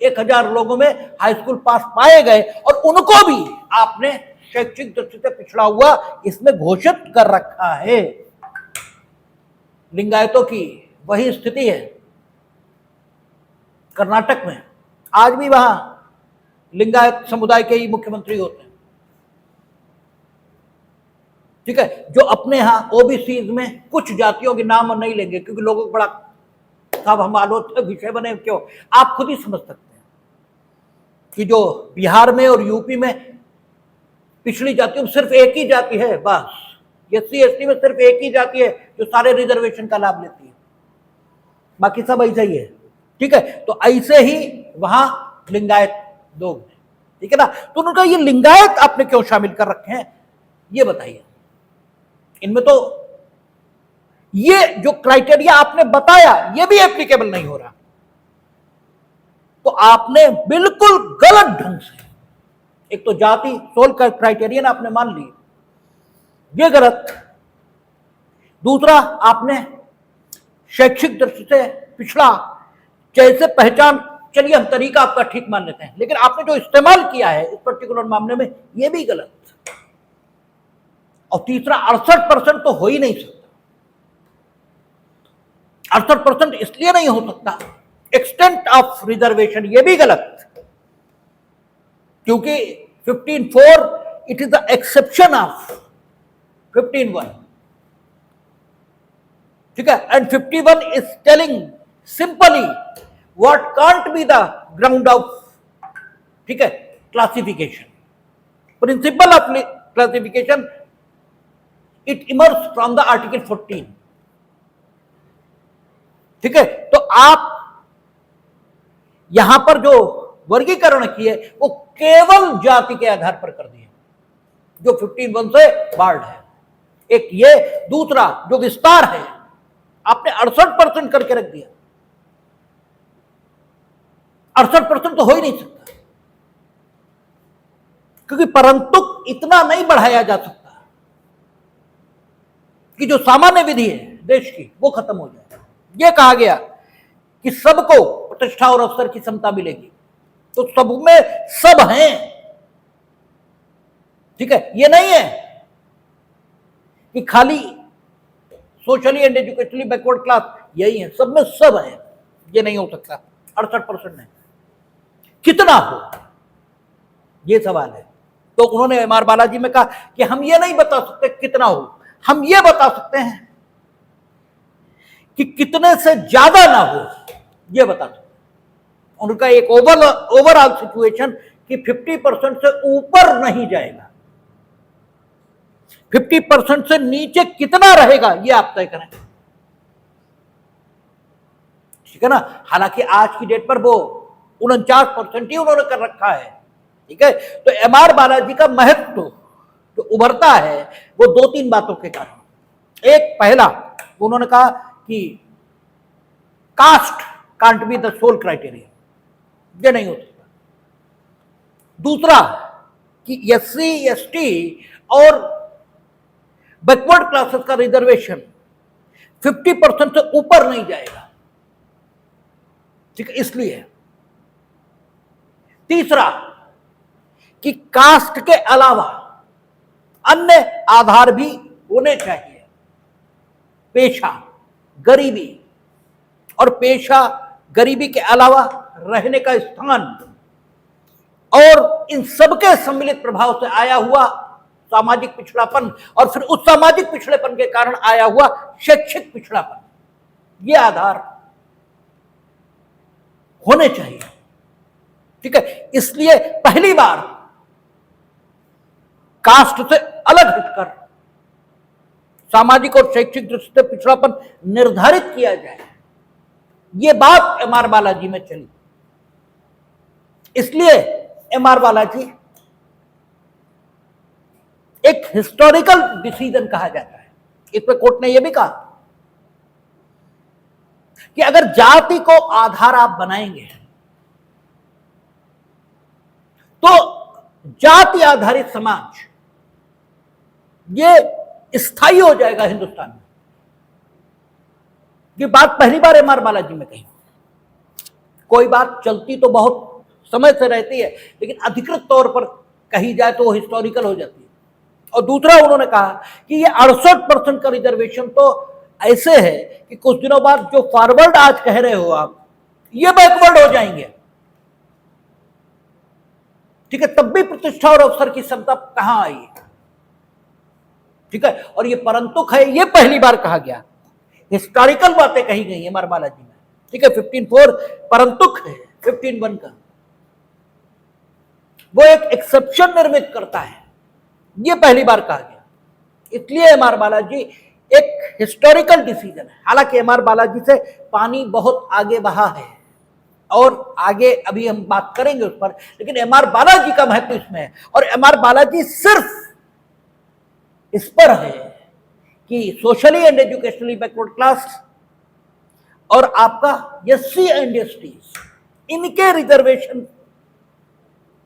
1,000 लोगों में हाई स्कूल पास पाए गए, और उनको भी आपने शैक्षिक दृष्टि से पिछड़ा हुआ इसमें घोषित कर रखा है। लिंगायतों की वही स्थिति है कर्नाटक में। आज भी वहां लिंगायत समुदाय के ही मुख्यमंत्री होते हैं, ठीक है। जो अपने यहां ओबीसी में कुछ जातियों के नाम नहीं लेंगे क्योंकि लोगों को बड़ा साहब हम आलोचना विषय बने, क्यों आप खुद ही समझ सकते हैं कि जो बिहार में और यूपी में पिछड़ी जातियों में सिर्फ एक ही जाति है, बस एससी एसटी में सिर्फ एक ही जाति है जो सारे रिजर्वेशन का लाभ लेती है, बाकी सब ऐसा ही है, ठीक है। तो ऐसे ही वहां लिंगायत लोग हैं, ठीक है ना। तो उनका ये लिंगायत आपने क्यों शामिल कर रखे हैं ये बताइए। इनमें तो ये जो क्राइटेरिया आपने बताया ये भी एप्लीकेबल नहीं हो रहा, तो आपने बिल्कुल गलत ढंग से, एक तो जाति सोल का क्राइटेरियन आपने मान ली, ये गलत। दूसरा, आपने शैक्षिक दृष्टि से पिछड़ा जैसे पहचान, चलिए हम तरीका आपका ठीक मान लेते हैं, लेकिन आपने जो इस्तेमाल किया है इस पर्टिकुलर मामले में ये भी गलत। और तीसरा, 68% तो हो ही नहीं सकता। 68% इसलिए नहीं हो सकता, एक्सटेंट ऑफ रिजर्वेशन ये भी गलत, क्योंकि 15(4) it is the exception of 15(1), ठीक है। And 51 is telling simply what can't be the ground of, ठीक है, classification, principle of classification, it emerge from the article 14, ठीक है। तो आप यहां पर जो वर्गीकरण किए वो केवल जाति के आधार पर कर दिए, जो 15(1) से बार्ड है, एक ये। दूसरा जो विस्तार है आपने 68% करके रख दिया, 68% तो हो ही नहीं सकता, क्योंकि परंतु इतना नहीं बढ़ाया जा सकता कि जो सामान्य विधि है देश की वो खत्म हो जाए। यह कहा गया कि सबको प्रतिष्ठा और अवसर की समता मिलेगी, तो सब में सब हैं, ठीक है। ये नहीं है कि खाली socially and educationally backward class यही है, सब में सब है, ये नहीं हो सकता। 68% नहीं, कितना हो ये सवाल है। तो उन्होंने एम आर बालाजी में कहा कि हम ये नहीं बता सकते कितना हो, हम ये बता सकते हैं कि कितने से ज्यादा ना हो, ये बता सकते। उनका एक ओवरऑल सिचुएशन कि 50% से ऊपर नहीं जाएगा, 50% से नीचे कितना रहेगा ये आप तय करें, ठीक है ना। हालांकि आज की डेट पर वो 49% ही उन्होंने कर रखा है, ठीक है। तो एम आर बालाजी का महत्व जो उभरता है वो 2-3 बातों के कारण। एक, पहला उन्होंने कहा कि caste can't be the sole criteria, ये नहीं हो सकता। दूसरा कि एससी एसटी और बैकवर्ड क्लासेस का रिजर्वेशन 50% से ऊपर नहीं जाएगा, ठीक है, इसलिए। तीसरा कि कास्ट के अलावा अन्य आधार भी होने चाहिए, पेशा, गरीबी, और पेशा गरीबी के अलावा रहने का स्थान, और इन सबके सम्मिलित प्रभाव से आया हुआ सामाजिक पिछड़ापन, और फिर उस सामाजिक पिछड़ेपन के कारण आया हुआ शैक्षिक पिछड़ापन, ये आधार होने चाहिए, ठीक है। इसलिए पहली बार कास्ट से अलग हटकर सामाजिक और शैक्षिक दृष्टि से पिछड़ापन निर्धारित किया जाए, यह बात एम आर बालाजी में चली। इसलिए एम आर बालाजी एक हिस्टोरिकल डिसीजन कहा जाता है। इसमें कोर्ट ने यह भी कहा कि अगर जाति को आधार आप बनाएंगे तो जाति आधारित समाज ये स्थायी हो जाएगा हिंदुस्तान में। ये बात पहली बार एम आर बालाजी में कही। कोई बात चलती तो बहुत समय से रहती है, लेकिन अधिकृत तौर पर कही जाए तो वो हिस्टोरिकल हो जाती है। और दूसरा उन्होंने कहा कि ये 68% का रिजर्वेशन तो ऐसे है कि कुछ दिनों बाद जो फॉरवर्ड आज कह रहे हो आप, ये बैकवर्ड हो जाएंगे। ठीक है, तब भी प्रतिष्ठा और अवसर की क्षमता कहां आई? ठीक है, और ये परंतुक है, ये पहली बार कहा गया, हिस्टोरिकल बातें कही गई है हमारे बालाजी में। ठीक है, 15.4 परंतुक है, 15.1 का वो एक एक्सेप्शन निर्मित करता है, ये पहली बार कहा गया। इसलिए एम आर बालाजी एक हिस्टोरिकल डिसीजन है। हालांकि एम आर बालाजी से पानी बहुत आगे बहा है और आगे अभी हम बात करेंगे उस पर, लेकिन एम आर बालाजी का महत्व इसमें है। और एम आर बालाजी सिर्फ इस पर है कि socially and educationally backward class और आपका एससी एंड एसटीज, इनके रिजर्वेशन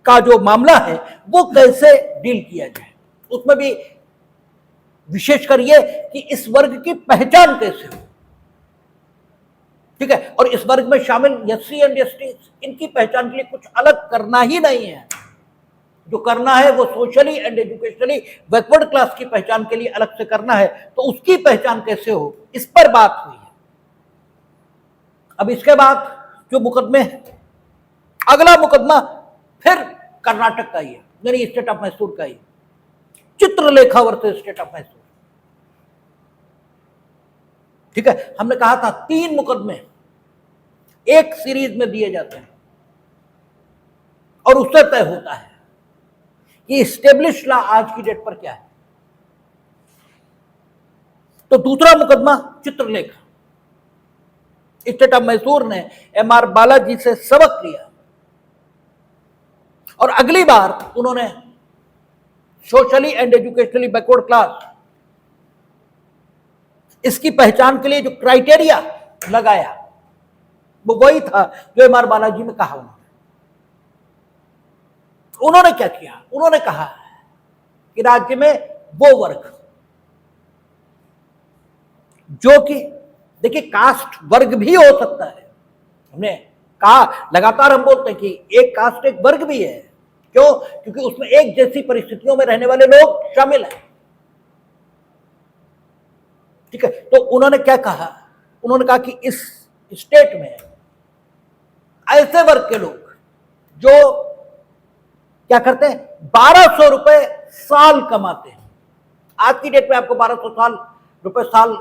का जो मामला है वो कैसे डील किया जाए, उसमें भी विशेषकर ये कि इस वर्ग की पहचान कैसे हो। ठीक है, और इस वर्ग में शामिल एससी एंड एसटी, इनकी पहचान के लिए कुछ अलग करना ही नहीं है। जो करना है वो socially and educationally backward class की पहचान के लिए अलग से करना है, तो उसकी पहचान कैसे हो, इस पर बात हुई है। अब इसके बाद जो मुकदमे, अगला मुकदमा फिर कर्नाटक का ही है, यानी स्टेट ऑफ मैसूर का ही, Chitralekha versus state of Mysore. ठीक है, हमने कहा था 3 मुकदमे एक सीरीज में दिए जाते हैं और उससे तय होता है कि स्टेब्लिश लॉ आज की डेट पर क्या है। तो दूसरा मुकदमा चित्रलेखा, स्टेट ऑफ मैसूर ने एम आर बालाजी से सबक लिया और अगली बार उन्होंने socially and educationally backward class, इसकी पहचान के लिए जो क्राइटेरिया लगाया वो वही था जो एम आर बालाजी में कहा। उन्होंने क्या किया, उन्होंने कहा कि राज्य में वो वर्ग जो कि, देखिए कास्ट वर्ग भी हो सकता है, हमने कहा लगातार हम बोलते हैं कि एक कास्ट एक वर्ग भी है। क्यों? क्योंकि उसमें एक जैसी परिस्थितियों में रहने वाले लोग शामिल हैं। ठीक है, तो उन्होंने क्या कहा, उन्होंने कहा कि इस स्टेट में ऐसे वर्ग के लोग जो क्या करते हैं, 1200 रुपए साल कमाते हैं। आज की डेट में आपको 1200 रुपए साल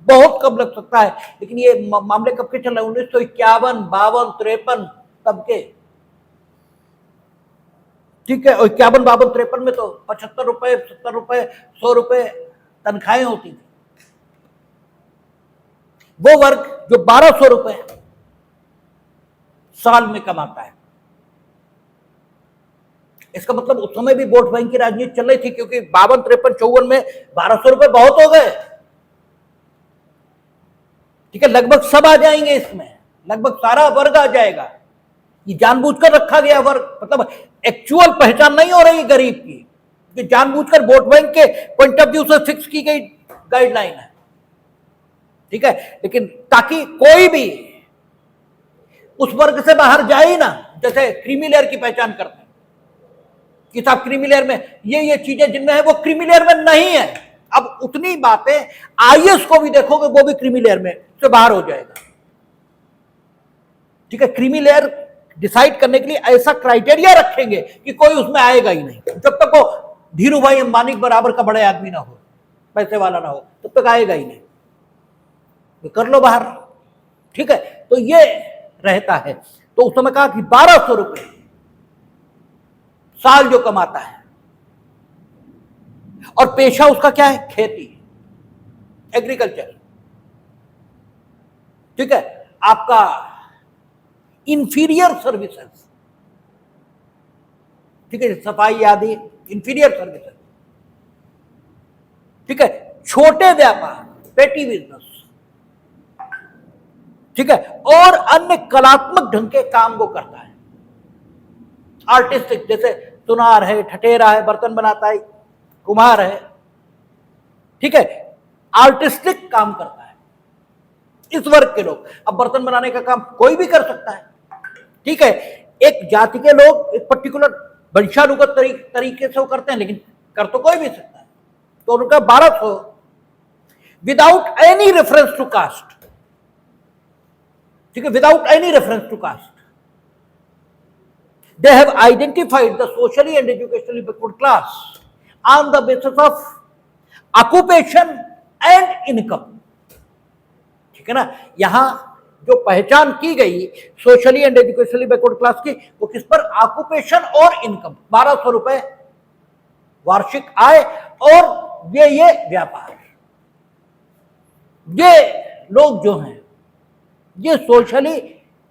बहुत कम लग सकता है, लेकिन ये मामले कब के चल रहे हैं, 1951, 52, 53 तब के। ठीक है, और 51, 52, 53 में तो 75 रुपए, 70 रुपए, 100 रुपए तनख्वाहें होती थी। वो वर्ग जो 1200 रुपए साल में कमाता है, इसका मतलब उस समय भी वोट बैंक की राजनीति चल रही थी, क्योंकि 52, 53, 54 में 1200 रुपए बहुत हो गए। ठीक है, लगभग सब आ जाएंगे इसमें, लगभग सारा वर्ग आ जाएगा। ये जानबूझकर रखा गया वर्ग, मतलब एक्चुअल पहचान नहीं हो रही गरीब की, ये जानबूझकर वोट बैंक के पॉइंट ऑफ व्यू से फिक्स की गई गाइडलाइन है। ठीक है, लेकिन ताकि कोई भी उस वर्ग से बाहर जाए ही ना, जैसे क्रीमी लेयर की पहचान करते हैं कि साहब क्रीमी लेयर में ये चीजें जिनमें है वो क्रीमी लेयर में नहीं है। अब उतनी बातें आईएएस को भी देखोगे वो भी क्रीमी लेयर में से बाहर हो जाएगा। ठीक है, क्रीमी लेयर डिसाइड करने के लिए ऐसा क्राइटेरिया रखेंगे कि कोई उसमें आएगा ही नहीं। जब तक वो धीरू भाई अंबानी बराबर का बड़े आदमी ना हो, पैसे वाला ना हो, तब तक आएगा ही नहीं, तो कर लो बाहर। ठीक है, तो ये रहता है। तो उस समय कहा कि 1200 रुपए साल जो कमाता है, और पेशा उसका क्या है, खेती, एग्रीकल्चर। ठीक है, आपका इंफीरियर सर्विसेज, ठीक है, सफाई आदि इंफीरियर सर्विसेज। ठीक है, छोटे व्यापार, पेटी बिजनेस। ठीक है, और अन्य कलात्मक ढंग के काम वो करता है, आर्टिस्टिक, जैसे सुनार है, ठठेरा है, बर्तन बनाता है, कुम्हार है। ठीक है, आर्टिस्टिक काम करता है इस वर्ग के लोग। अब बर्तन बनाने का काम कोई भी कर सकता है। ठीक है, एक जाति के लोग एक पर्टिकुलर वंशानुगत तरीके से वो करते हैं, लेकिन कर तो कोई भी सकता है। तो उनका 1200 without any reference to caste, ठीक है, without any reference to caste. They have identified the socially and educationally backward class on the basis of occupation and income. ठीक है ना. यहां जो पहचान की गई socially and educationally backward class की, वो किस पर? ऑक्यूपेशन और इनकम. 1200 रुपए वार्षिक आय और ये व्यापार. ये लोग जो हैं ये सोशली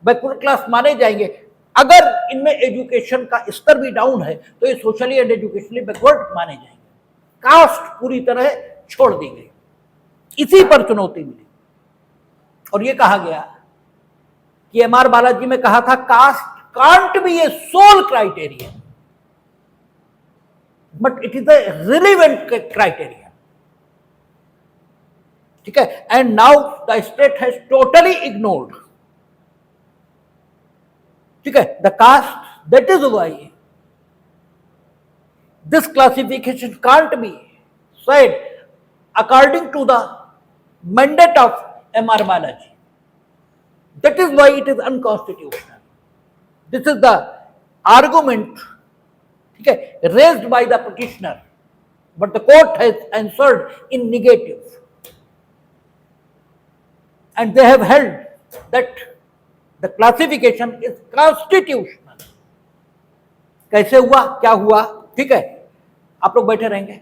बैकवर्ड क्लास माने जाएंगे. अगर इनमें एजुकेशन का स्तर भी डाउन है तो ये सोशली एंड एजुकेशनली बैकवर्ड माने जाएंगे. कास्ट पूरी तरह छोड़ दी गई. इसी पर चुनौती मिली और ये कहा गया कि एम.आर. बालाजी में कहा था caste can't be a sole criteria but it is a relevant criteria. ठीक है. And now the state has totally ignored, ठीक है, the caste. That is why this classification can't be said according to the mandate of M.R. Balaji. That is why it is unconstitutional. This is the argument, okay, raised by the petitioner, but the court has answered in negative, and they have held that the classification is constitutional. कैसे हुआ, क्या हुआ? ठीक है, आप लोग बैठे रहेंगे.